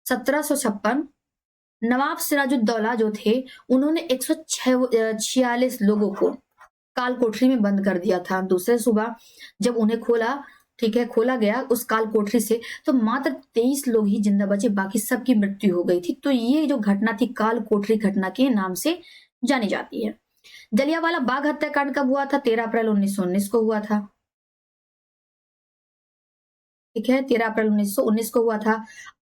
1756, नवाब सिराजुद्दौला जो थे, उन्होंने 146 लोगों को काल कोठरी में बंद कर दिया था। दूसरे सुबह जब उन्हें खोला, ठीक है, खोला गया उस काल कोठरी से, तो मात्र 23 लोग ही जिंदा बचे, बाकी सबकी मृत्यु हो गई थी। तो ये जो घटना थी काल कोठरी घटना के नाम से जानी जाती है। जलियांवाला बाग हत्याकांड कब हुआ था? 13 अप्रैल 1919 को हुआ था। ठीक है, 13 अप्रैल 1919 को हुआ था।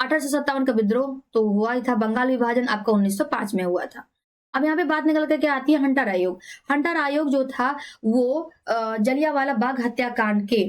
1857 का विद्रोह तो हुआ ही था। बंगाल विभाजन आपका 1905 में हुआ था। अब यहाँ पे बात निकल करके आती है हंटर आयोग। हंटर आयोग जो था वो जलियांवाला बाग हत्याकांड के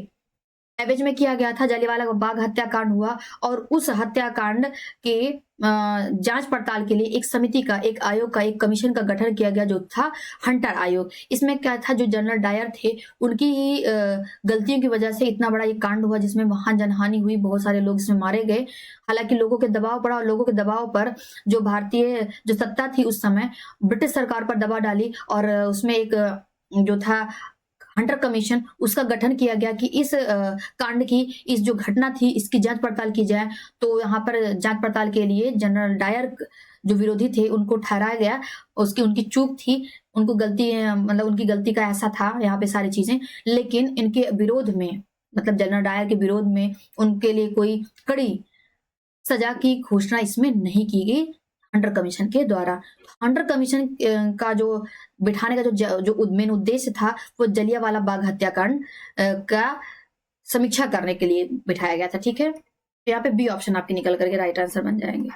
एवज में किया गया था। जलियांवाला बाग हत्याकांड हुआ और उस हत्याकांड के जांच पड़ताल के लिए एक समिति का, एक आयोग का, एक कमीशन का गठन किया गया, जो था हंटर आयोग। इसमें क्या था, जो जनरल डायर थे, उनकी ही गलतियों की वजह से इतना बड़ा ये कांड हुआ, जिसमें महान जनहानि हुई, बहुत सारे लोग इसमें मारे गए। हालांकि लोगों के दबाव पड़ा, और लोगों के दबाव पर जो भारतीय जो सत्ता थी उस समय, ब्रिटिश सरकार पर दबाव डाली, और उसमें एक जो था हंटर कमीशन, उसका गठन किया गया कि इस कांड की, इस जो घटना थी, इसकी जांच पड़ताल की जाए। तो यहाँ पर जांच पड़ताल के लिए जनरल डायर जो विरोधी थे उनको ठहराया गया। उनकी चूक थी, उनको गलती, मतलब उनकी गलती का ऐसा था यहाँ पे सारी चीजें। लेकिन इनके विरोध में मतलब जनरल डायर के विरोध में उनके लिए कोई कड़ी सजा की घोषणा इसमें नहीं की गई हंटर कमीशन के द्वारा। हंटर कमीशन का जो बिठाने का जो मेन उद्देश्य था वो जलियांवाला बाग हत्याकांड का समीक्षा करने के लिए बिठाया गया था। ठीक है, तो यहाँ पे बी ऑप्शन आपके निकल करके राइट आंसर बन जाएंगे।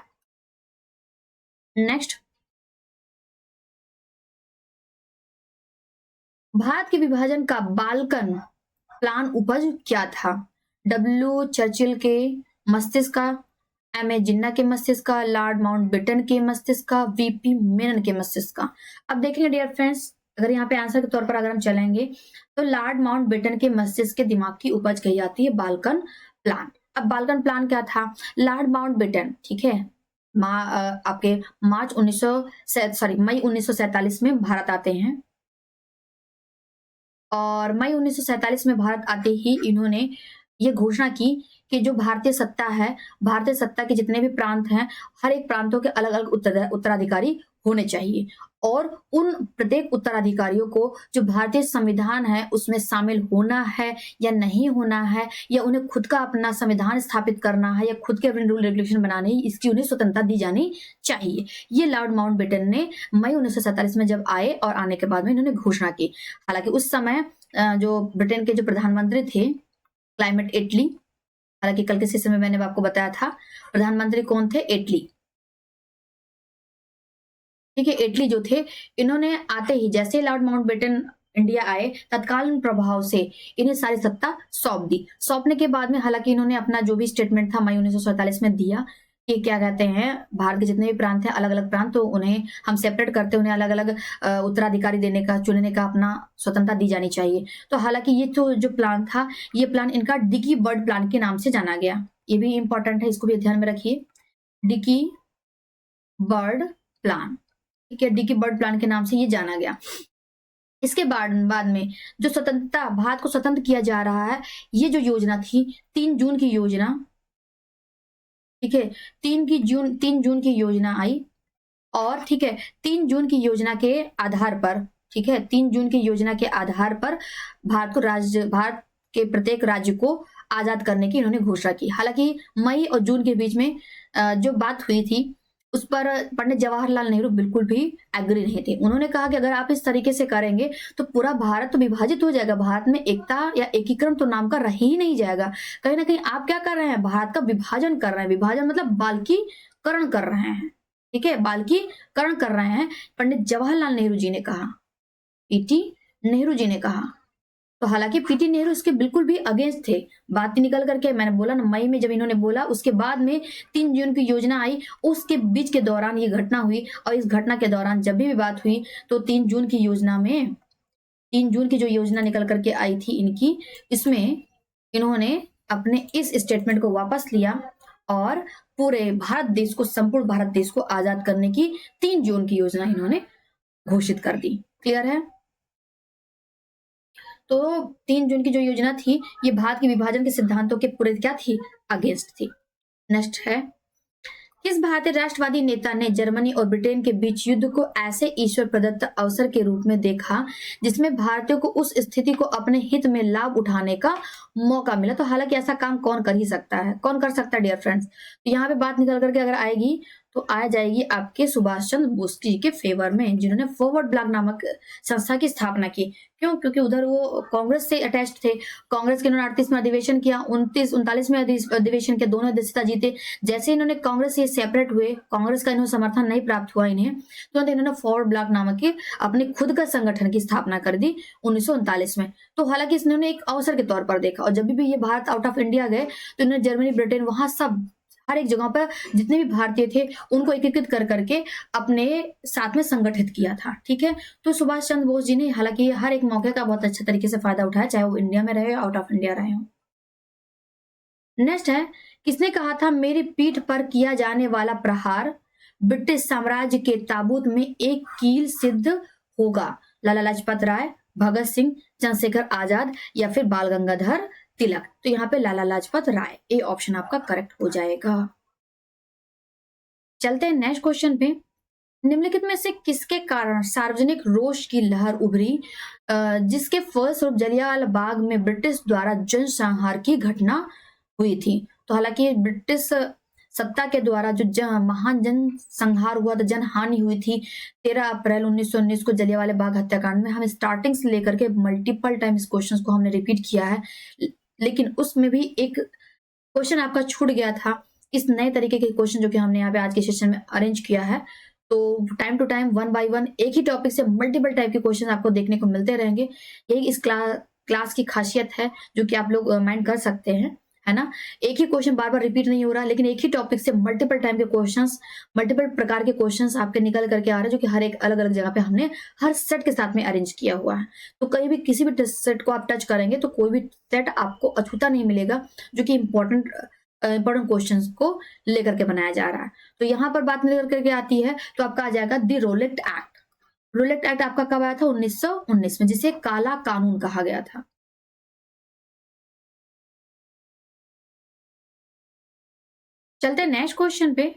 नेक्स्ट, भारत के विभाजन का बाल्कन प्लान उपज क्या था? डब्ल्यू चर्चिल के मस्तिष्क का, एम ए जिन्ना के मस्तिष्क का, लॉर्ड माउंटबेटन के मस्तिष्क का, वीपी मेनन के मस्तिष्क का। अब देखेंगे डियर फ्रेंड्स, अगर यहाँ पे आंसर के तौर पर अगर हम चलेंगे तो लॉर्ड माउंटबेटन के मस्तिष्क के दिमाग की उपज कही जाती है बाल्कन प्लान। अब बाल्कन प्लान क्या था? लॉर्ड माउंटबेटन, ठीक है, आपके मई 1947 में भारत आते हैं और मई 1947 में भारत आते ही इन्होंने ये घोषणा की कि जो भारतीय सत्ता है, भारतीय सत्ता के जितने भी प्रांत हैं, हर एक प्रांतों के अलग अलग उत्तराधिकारी होने चाहिए और उन प्रत्येक उत्तराधिकारियों को जो भारतीय संविधान है उसमें शामिल होना है या नहीं होना है, या उन्हें खुद का अपना संविधान स्थापित करना है या खुद के अपने रूल रेगुलेशन बनाने, इसकी उन्हें स्वतंत्रता दी जानी चाहिए। ये लॉर्ड माउंटबेटन ने मई 1947 में जब आए और आने के बाद में इन्होंने घोषणा की। हालांकि उस समय जो ब्रिटेन के जो प्रधानमंत्री थे क्लाइमेट एटली, हालांकि कल के सेशन में मैंने आपको बताया था प्रधानमंत्री कौन थे, एटली, ठीक है, एटली जो थे, इन्होंने आते ही जैसे लॉर्ड माउंटबेटन इंडिया आए तत्कालीन प्रभाव से इन्हें सारी सत्ता सौंप दी। सौंपने के बाद में हालांकि इन्होंने अपना जो भी स्टेटमेंट था मई 1947 में दिया कि क्या कहते हैं, भारत के जितने भी प्रांत हैं अलग अलग प्रांत, तो उन्हें हम सेपरेट करते, उन्हें अलग अलग उत्तराधिकारी देने का, चुनने का अपना स्वतंत्रता दी जानी चाहिए। तो हालांकि ये तो जो प्लान था, ये प्लान इनका डिकी बर्ड प्लान के नाम से जाना गया। ये भी इंपॉर्टेंट है, इसको भी ध्यान में रखिए, डिकी बर्ड प्लान, ठीक है, डिकी बर्ड प्लान के नाम से ये जाना गया। इसके बाद में जो स्वतंत्रता, भारत को स्वतंत्र किया जा रहा है, ये जो योजना थी 3 जून की योजना, ठीक है, 3 जून की योजना आई और ठीक है 3 जून की योजना के आधार पर, ठीक है, 3 जून की योजना के आधार पर भारत के प्रत्येक राज्य को आजाद करने की इन्होंने घोषणा की। हालांकि मई और जून के बीच में जो बात हुई थी उस पर पंडित जवाहरलाल नेहरू बिल्कुल भी एग्री नहीं थे। उन्होंने कहा कि अगर आप इस तरीके से करेंगे तो पूरा भारत तो विभाजित हो जाएगा, भारत में एकता या एकीकरण तो नाम का रह ही नहीं जाएगा। कहीं ना कहीं आप क्या कर रहे हैं, भारत का विभाजन कर रहे हैं, विभाजन मतलब बाल्कीकरण कर रहे हैं, ठीक है, बाल्कीकरण कर रहे हैं, पंडित जवाहरलाल नेहरू जी ने कहा, पीटी नेहरू जी ने कहा। तो हालांकि पीटी नेहरू इसके बिल्कुल भी अगेंस्ट थे। बात निकल करके मैंने बोला ना, मई में जब इन्होंने बोला उसके बाद में 3 जून की योजना आई, उसके बीच के दौरान ये घटना हुई और इस घटना के दौरान जब भी बात हुई तो 3 जून की योजना में, 3 जून की जो योजना निकल करके आई थी इनकी, इसमें इन्होंने अपने इस स्टेटमेंट को वापस लिया और पूरे भारत देश को, संपूर्ण भारत देश को आजाद करने की 3 जून की योजना इन्होंने घोषित कर दी। क्लियर है? तो 3 जून की जो योजना थी ये भारत के विभाजन के सिद्धांतों के पूरे क्या थी, अगेंस्ट थी। नेक्स्ट है, किस भारतीय राष्ट्रवादी नेता ने जर्मनी और ब्रिटेन के बीच युद्ध को ऐसे ईश्वर प्रदत्त अवसर के रूप में देखा जिसमें भारतीयों को उस स्थिति को अपने हित में लाभ उठाने का मौका मिला? तो हालांकि ऐसा काम कौन कर ही सकता है, कौन कर सकता है डियर फ्रेंड्स? तो यहाँ पे बात निकल करके अगर आएगी तो आ जाएगी आपके सुभाष चंद्र बोस जी के फेवर में, जिन्होंने फॉरवर्ड ब्लॉक नामक संस्था की स्थापना की। क्यों? क्योंकि उधर वो कांग्रेस से अटैच्ड थे। कांग्रेस के इन्होंने 38वां अधिवेशन किया, 39वें अधिवेशन के दोनों अध्यक्षता जीते। जैसे इन्होंने कांग्रेस से सेपरेट हुए, कांग्रेस का इन्होंने समर्थन नहीं प्राप्त हुआ इन्हें, तो इन्होंने फॉरवर्ड ब्लॉक नामक के अपने खुद का संगठन की स्थापना कर दी 1939 में। तो हालांकि इन्होंने एक अवसर के तौर पर देखा और जब भी ये भारत आउट ऑफ इंडिया गए तो इन्होंने जर्मनी, ब्रिटेन, वहां सब हर एक जगह पर जितने भी भारतीय थे उनको एकीकृत कर करके अपने साथ में संगठित किया था। ठीक है, तो सुभाष चंद्र बोस जी ने हालांकि हर एक मौके का बहुत अच्छे तरीके से फायदा उठाया, चाहे वो इंडिया में रहे, आउट ऑफ इंडिया रहे हो। नेक्स्ट है, किसने कहा था मेरी पीठ पर किया जाने वाला प्रहार ब्रिटिश साम्राज्य के ताबूत में एक कील सिद्ध होगा? लाला लाजपत राय, भगत सिंह, चंद्रशेखर आजाद या फिर बाल गंगाधर तिलक? तो यहाँ पे लाला लाजपत राय, ए ऑप्शन आपका करेक्ट हो जाएगा। चलते हैं नेक्स्ट क्वेश्चन पे। निम्नलिखित में से किसके कारण सार्वजनिक रोष की लहर उभरी, जिसके फलस्वरूप जलियांवाला बाग में ब्रिटिश द्वारा जनसंहार की घटना हुई थी। तो हालांकि ब्रिटिश सत्ता के द्वारा जो महान जन संहार हुआ था, जनहानि हुई थी 13 अप्रैल 1919 को जलियांवाला बाग हत्याकांड में। हम स्टार्टिंग से लेकर के मल्टीपल टाइम इस क्वेश्चन को हमने रिपीट किया है, लेकिन उसमें भी एक क्वेश्चन आपका छूट गया था। इस नए तरीके के क्वेश्चन जो कि हमने यहाँ पे आज के सेशन में अरेंज किया है, तो टाइम टू टाइम 1 बाय 1 एक ही टॉपिक से मल्टीपल टाइप के क्वेश्चन आपको देखने को मिलते रहेंगे। यही इस क्लास की खासियत है, जो कि आप लोग माइंड कर सकते हैं, है ना। एक ही क्वेश्चन बार बार रिपीट नहीं हो रहा, लेकिन एक ही टॉपिक से मल्टीपल टाइम के क्वेश्चंस, मल्टीपल प्रकार के क्वेश्चंस आपके निकल करके आ रहे हैं, जो कि हर एक अलग अलग जगह पे हमने हर सेट के साथ में अरेंज किया हुआ है। तो कहीं भी किसी भी सेट को आप टच करेंगे तो कोई भी सेट आपको अछूता नहीं मिलेगा, जो कि इंपॉर्टेंट क्वेश्चंस को लेकर के बनाया जा रहा है। तो यहाँ पर बात लेकर करके आती है, तो आपका आ जाएगा दी रोलेट एक्ट। रोलेट एक्ट आपका कब आया था? 1919 में, जिसे काला कानून कहा गया था। चलते हैं नेक्स्ट क्वेश्चन पे।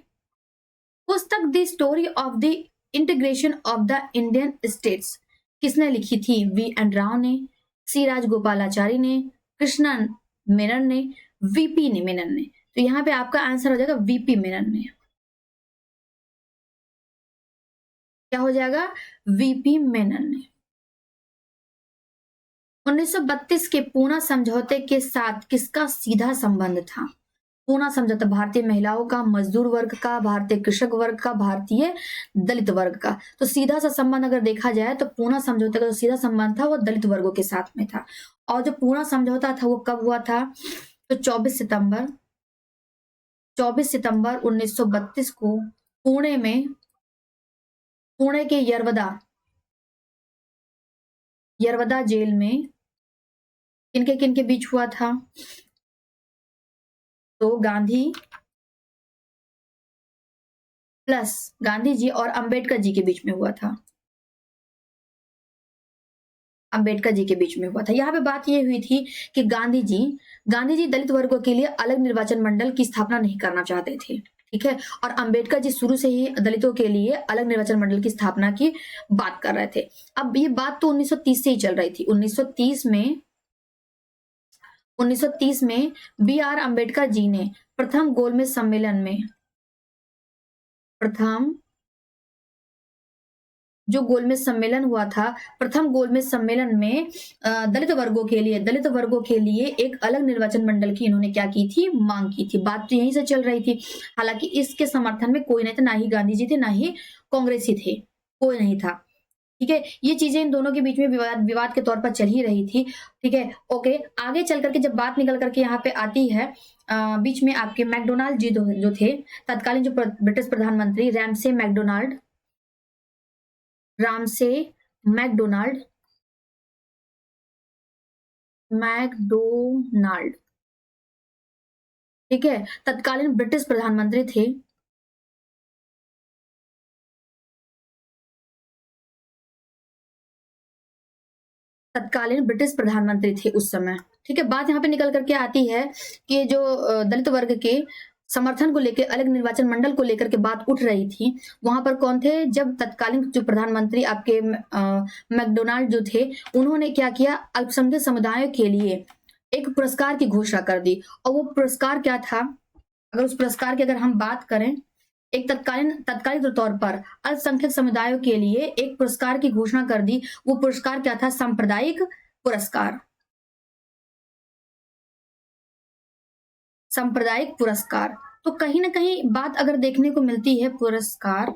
पुस्तक the story of the integration of the Indian states किसने लिखी थी? वी एन राव ने, सी राजगोपालाचारी ने, कृष्णन मेनन ने, वीपी ने मेनन ने। तो यहाँ पे आपका आंसर हो जाएगा वीपी मेनन ने। क्या हो जाएगा? वीपी मेनन ने। 1932 के पूना समझौते के साथ किसका सीधा संबंध था? पूना समझौता भारतीय महिलाओं का, मजदूर वर्ग का, भारतीय कृषक वर्ग का, भारतीय दलित वर्ग का। तो सीधा सा संबंध अगर देखा जाए तो पूना समझौते का जो सीधा संबंध था वो दलित वर्गों के साथ में था। और जो पूना समझौता था वो कब हुआ था? तो 24 सितंबर 1932 को पुणे के यरवदा जेल में किनके बीच हुआ था? तो गांधी जी और अंबेडकर जी के बीच में हुआ था। अंबेडकर जी के बीच में हुआ था। यहाँ पे बात ये हुई थी कि गांधी जी दलित वर्गों के लिए अलग निर्वाचन मंडल की स्थापना नहीं करना चाहते थे, ठीक है। और अंबेडकर जी शुरू से ही दलितों के लिए अलग निर्वाचन मंडल की स्थापना की बात कर रहे थे। अब ये बात तो 1930 से ही चल रही थी। 1930 में बी आर अंबेडकर जी ने प्रथम गोलमेज सम्मेलन में प्रथम गोलमेज सम्मेलन में दलित वर्गों के लिए एक अलग निर्वाचन मंडल की इन्होंने क्या की थी? मांग की थी। बात तो यहीं से चल रही थी। हालांकि इसके समर्थन में कोई नहीं था, ना ही गांधी जी थे, ना ही कांग्रेसी थे, कोई नहीं था, ठीक है। ये चीजें इन दोनों के बीच में विवाद के तौर पर चल ही रही थी, ठीक है। ओके, आगे चल करके जब बात निकल करके यहाँ पे आती है, बीच में आपके मैकडोनाल्ड जी जो थे, तत्कालीन जो ब्रिटिश प्रधानमंत्री रामसे मैकडोनाल्ड, ठीक है, तत्कालीन ब्रिटिश प्रधानमंत्री थे। उस समय, ठीक है। बात यहाँ पे निकल करके आती है कि जो दलित वर्ग के समर्थन को लेकर अलग निर्वाचन मंडल को लेकर के बात उठ रही थी, वहां पर कौन थे? जब तत्कालीन जो प्रधानमंत्री आपके मैकडोनाल्ड जो थे, उन्होंने क्या किया? अल्पसंख्यक समुदायों के लिए एक पुरस्कार की घोषणा कर दी। और वो पुरस्कार क्या था? अगर उस पुरस्कार की अगर हम बात करें, एक तत्कालीन तौर पर अल्पसंख्यक समुदायों के लिए एक पुरस्कार की घोषणा कर दी। वो पुरस्कार क्या था? सांप्रदायिक पुरस्कार। तो कहीं ना कहीं बात अगर देखने को मिलती है पुरस्कार,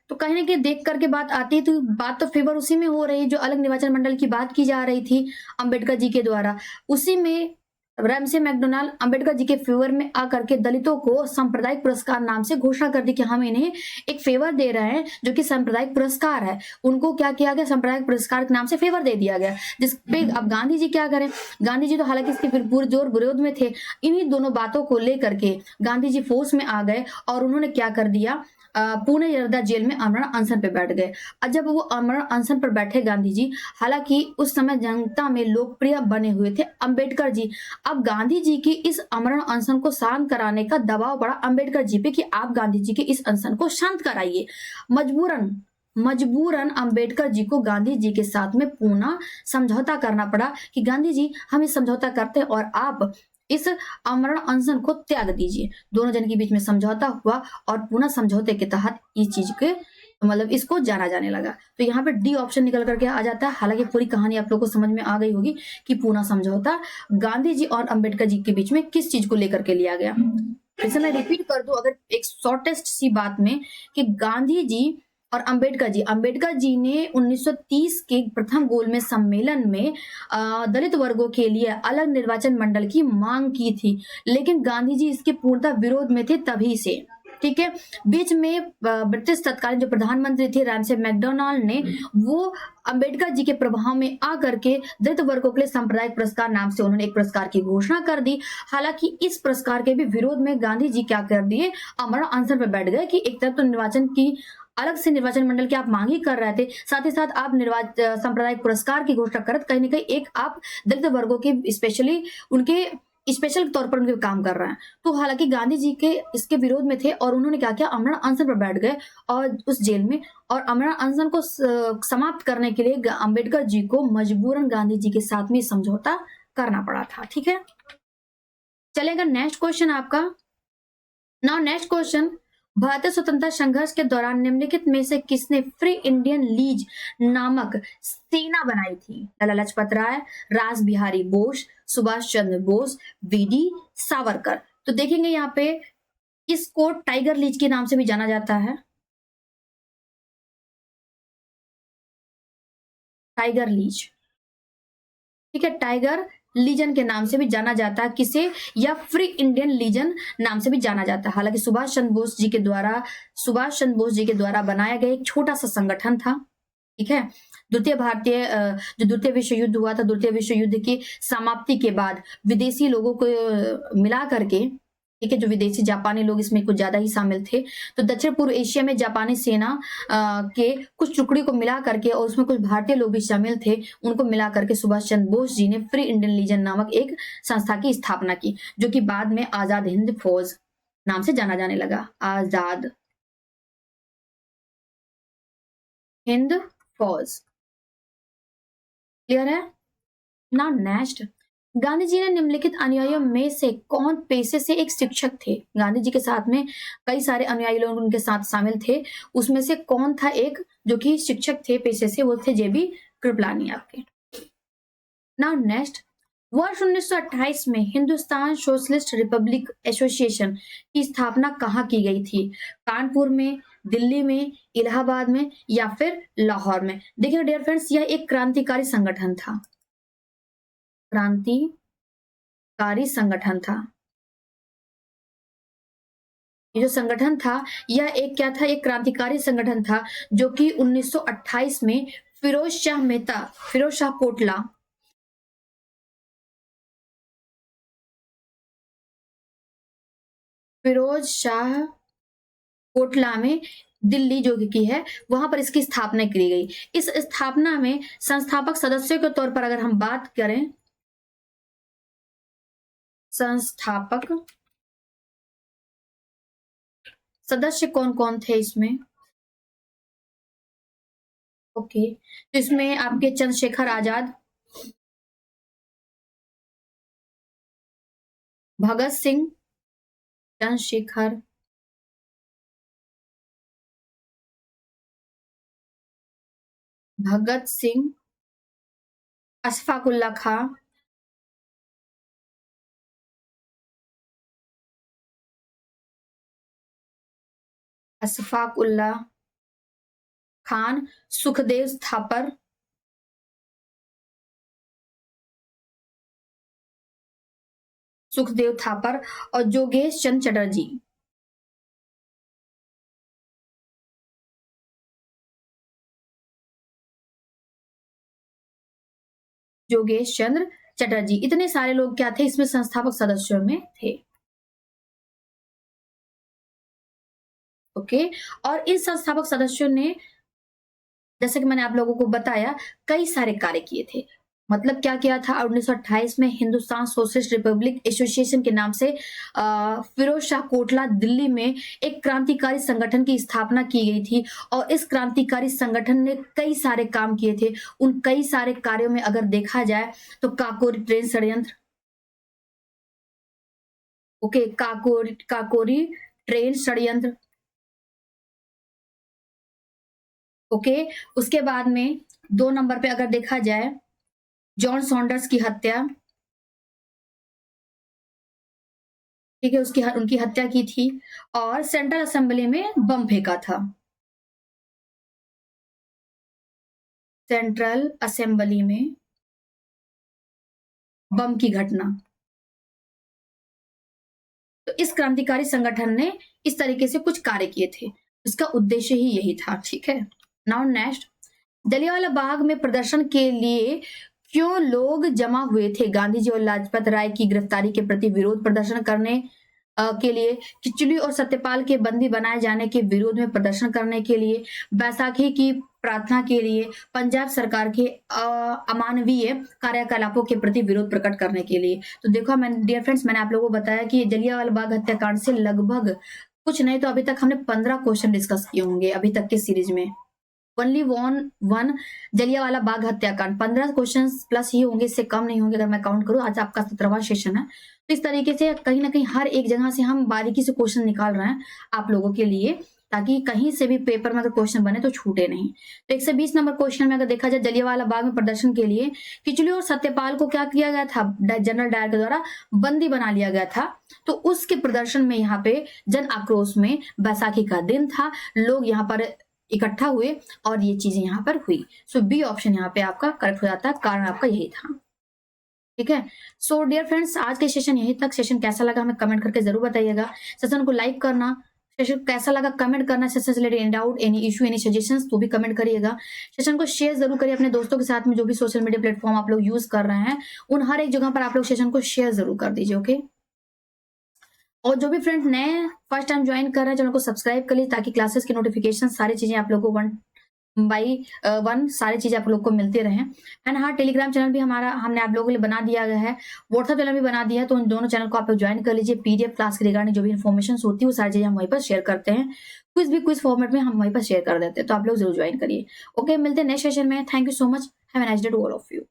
तो कहीं ना कहीं देख करके बात आती है, तो बात तो फेवर उसी में हो रही है जो अलग निर्वाचन मंडल की बात की जा रही थी अंबेडकर जी के द्वारा। उसी में रामसे मैकडोनाल्ड अंबेडकर जी के फेवर में आकर के दलितों को सांप्रदायिक पुरस्कार नाम से घोषणा कर दी कि हम इन्हें एक फेवर दे रहे हैं, जो कि सांप्रदायिक पुरस्कार है। उनको क्या किया गया? सांप्रदायिक पुरस्कार के नाम से फेवर दे दिया गया। जिसपे अब गांधी जी क्या करें? गांधी जी तो हालांकि इसके पुरजोर विरोध में थे। इन्हीं दोनों बातों को लेकर के गांधी जी फोर्स में आ गए और उन्होंने क्या कर दिया? पुणे यरदा जेल में आमरण अनशन पे बैठ गए। और जब वो आमरण अनशन पर बैठे गांधी जी, हालांकि उस समय जनता में लोकप्रिय बने हुए थे अंबेडकर जी। अब गांधी जी की इस आमरण अनशन को शांत कराने का दबाव पड़ा अंबेडकर जी पे कि आप गांधी जी के इस अनशन को शांत कराइए। मजबूरन मजबूरन अंबेडकर जी को गांधी जी के साथ में पुनः समझौता करना पड़ा कि गांधी जी हम इस समझौता करते हैं और आप इस आमरण अनशन को त्याग दीजिए। दोनों जन के बीच में समझौता हुआ और पुनः समझौते के तहत इस चीज के मतलब इसको जाना जाने लगा। तो यहाँ पे डी ऑप्शन निकल करके आ जाता है। हालांकि पूरी कहानी आप लोग को समझ में आ गई होगी कि पुनः समझौता गांधी जी और अंबेडकर जी के बीच में किस चीज को लेकर के लिया गया। फिर से मैं रिपीट कर दूं अगर एक शॉर्टेस्ट सी बात में कि गांधी जी और अंबेडकर जी ने 1930 के प्रथम गोलमेज सम्मेलन में दलित वर्गों के लिए अलग निर्वाचन मंडल की मांग की थी, लेकिन गांधी जी इसके पूर्णतः विरोध में थे तभी से। ठीक है, बीच में ब्रिटिश तत्कालीन जो प्रधानमंत्री थे रैमसे मैकडोनाल्ड ने वो अंबेडकर जी के प्रभाव में आकर के दलित वर्गों के लिए सांप्रदायिक पुरस्कार नाम से उन्होंने एक पुरस्कार की घोषणा कर दी। हालांकि इस पुरस्कार के भी विरोध में गांधी जी क्या कर दिए, आमरण अनशन पर बैठ गए कि एक तरफ तो निर्वाचन की अलग से निर्वाचन मंडल की आप मांग ही कर रहे थे, साथ ही साथ आप सांप्रदायिक पुरस्कार की घोषणा करत कहीं ना कहीं एक आप दलित वर्गों के स्पेशली उनके स्पेशल तौर पर उनके काम कर रहे हैं। तो हालांकि गांधी जी के इसके विरोध में थे और उन्होंने क्या किया, आमरण अनशन पर बैठ गए और उस जेल में, और आमरण अनशन को समाप्त करने के लिए अंबेडकर जी को मजबूरन गांधी जी के साथ में समझौता करना पड़ा था। ठीक है, चलेगा नेक्स्ट क्वेश्चन आपका। नाउ नेक्स्ट क्वेश्चन, भारतीय स्वतंत्रता संघर्ष के दौरान निम्नलिखित में से किसने फ्री इंडियन लीज नामक सेना बनाई थी? लाला लाजपत राय, रास बिहारी बोस, सुभाष चंद्र बोस, वीडी सावरकर। तो देखेंगे यहाँ पे इसको टाइगर लीज के नाम से भी जाना जाता है। टाइगर लीज, ठीक है, टाइगर लीजन के नाम से भी जाना जाता है किसे, या फ्री इंडियन लीजन नाम से भी जाना जाता है। हालांकि सुभाष चंद्र बोस जी के द्वारा बनाया गया एक छोटा सा संगठन था। ठीक है, जो द्वितीय विश्व युद्ध हुआ था, द्वितीय विश्व युद्ध की समाप्ति के बाद विदेशी लोगों को मिला करके, ठीक है, जो विदेशी जापानी लोग इसमें कुछ ज्यादा ही शामिल थे, तो दक्षिण पूर्व एशिया में जापानी सेना के कुछ टुकड़ी को मिला करके और उसमें कुछ भारतीय लोग भी शामिल थे, उनको मिला करके सुभाष चंद्र बोस जी ने फ्री इंडियन लीजन नामक एक संस्था की स्थापना की, जो कि बाद में आजाद हिंद फौज नाम से जाना जाने लगा। आजाद हिंद फौज, क्लियर है ना। नेक्स्ट, गांधी जी ने निम्नलिखित अनुयायियों में से कौन पेशे से एक शिक्षक थे? गांधी जी के साथ में कई सारे अनुयायी लोग उनके साथ शामिल थे, उसमें से कौन था एक जो कि शिक्षक थे पेशे से? वो थे जेबी कृपलानी आपके। नाउ नेक्स्ट, वर्ष 1928 में हिंदुस्तान सोशलिस्ट रिपब्लिक एसोसिएशन की स्थापना कहाँ की गई थी? कानपुर में, दिल्ली में, इलाहाबाद में, या फिर लाहौर में? देखिए डियर फ्रेंड्स, यह एक क्रांतिकारी संगठन था, क्रांतिकारी संगठन था। ये जो संगठन था यह एक क्या था, एक क्रांतिकारी संगठन था जो कि 1928 में फिरोज शाह कोटला में दिल्ली जो की है वहां पर इसकी स्थापना की गई। इस स्थापना में संस्थापक सदस्यों के तौर पर अगर हम बात करें, संस्थापक सदस्य कौन कौन थे इसमें? ओके, तो इसमें आपके चंद्रशेखर आजाद, भगत सिंह, चंद्रशेखर भगत सिंह, अशफाक उल्ला खां, अशफाक उल्ला खान, सुखदेव थापर और जोगेश चंद चटर्जी। जोगेश चंद्र चटर्जी, इतने सारे लोग क्या थे इसमें संस्थापक सदस्यों में थे। ओके। और इन संस्थापक सदस्यों ने, जैसे कि मैंने आप लोगों को बताया, कई सारे कार्य किए थे। मतलब क्या किया था, 1928 में हिंदुस्तान सोशलिस्ट रिपब्लिक एसोसिएशन के नाम से फिरोज शाह कोटला दिल्ली में एक क्रांतिकारी संगठन की स्थापना की गई थी। और इस क्रांतिकारी संगठन ने कई सारे काम किए थे। उन कई सारे कार्यों में अगर देखा जाए तो काकोरी ट्रेन षड्यंत्र, ओके, काकोरी ट्रेन षड्यंत्र, ओके। उसके बाद में 2 नंबर पे अगर देखा जाए, जॉन सॉन्डर्स की हत्या, ठीक है, उनकी हत्या की थी। और सेंट्रल असेंबली में बम फेंका था। सेंट्रल असेंबली में बम की घटना। तो इस क्रांतिकारी संगठन ने इस तरीके से कुछ कार्य किए थे। इसका उद्देश्य ही यही था, ठीक है। नाउ नेक्स्ट, जलियांवाला बाग में प्रदर्शन के लिए क्यों लोग जमा हुए थे? गांधी जी और लाजपत राय की गिरफ्तारी के प्रति विरोध प्रदर्शन करने के लिए, खिचड़ी और सत्यपाल के बंदी बनाए जाने के विरोध में प्रदर्शन करने के लिए, बैसाखी की प्रार्थना के लिए, पंजाब सरकार के अमानवीय कार्यकलापों के प्रति विरोध प्रकट करने के लिए। तो देखो मैंने, डियर फ्रेंड्स, मैंने आप लोगों को बताया कि जलियांवाला बाग हत्याकांड से लगभग, कुछ नहीं तो अभी तक हमने 15 क्वेश्चन डिस्कस किए होंगे अभी तक के सीरीज में। ओनली वन जलियांवाला बाग हत्याकांड, 15 क्वेश्चन प्लस ही होंगे, इससे कम नहीं होंगे अगर मैं काउंट करूं। आज आपका 17वां सेशन है। तो इस तरीके से कहीं ना कहीं हर एक जगह से हम बारीकी से क्वेश्चन निकाल रहे हैं आप लोगों के लिए, ताकि कहीं से भी पेपर में अगर क्वेश्चन बने तो छूटे नहीं। तो 120 नंबर क्वेश्चन में अगर देखा जाए, जलियांवाला बाग में प्रदर्शन के लिए खिचड़ी और सत्यपाल को क्या किया गया था? जनरल डायर के द्वारा बंदी बना लिया गया था। तो उसके प्रदर्शन में यहाँ पे जन आक्रोश में, बैसाखी का दिन था, लोग यहाँ पर इकट्ठा हुए और ये चीजें यहाँ पर हुई। सो बी ऑप्शन यहाँ पे आपका करेक्ट हो जाता है, कारण आपका यही था, ठीक है। सो डियर फ्रेंड्स, आज के सेशन यहीं तक। सेशन कैसा लगा हमें कमेंट करके जरूर बताइएगा। सेशन को लाइक करना, सेशन कैसा लगा कमेंट करना, सेशन से related any doubt, any issue, any suggestions, तो भी कमेंट करिएगा। सेशन को शेयर जरूर करिए अपने दोस्तों के साथ में, जो भी सोशल मीडिया प्लेटफॉर्म आप लोग यूज कर रहे हैं उन हर एक जगह पर आप लोग सेशन को शेयर जरूर कर दीजिए, ओके। और जो भी फ्रेंड नए फर्स्ट टाइम ज्वाइन कर रहे हैं, चैनल को सब्सक्राइब कर लीजिए, ताकि क्लासेस की नोटिफिकेशन सारी चीजें आप लोगों को 1 बाई 1 सारी चीजें आप लोग को मिलते रहे। एंड हाँ, टेलीग्राम चैनल भी हमने आप लोगों के लिए बना दिया गया है, व्हाट्सएप चैनल भी बना दिया है। तो उन दोनों चैनल को आप लोग ज्वाइन कर लीजिए। पीडीएफ क्लास के रिगार्डिंग जो भी इन्फॉर्मेशन होती है वो सारी चीजें हम वहीं पर शेयर करते हैं। क्विज फॉर्मेट में हम वहीं पर शेयर कर देते हैं, तो आप लोग जरूर ज्वाइन करिए, ओके। मिलते हैं नेक्स्ट सेशन में। Thank you so much, have a nice day to all of you.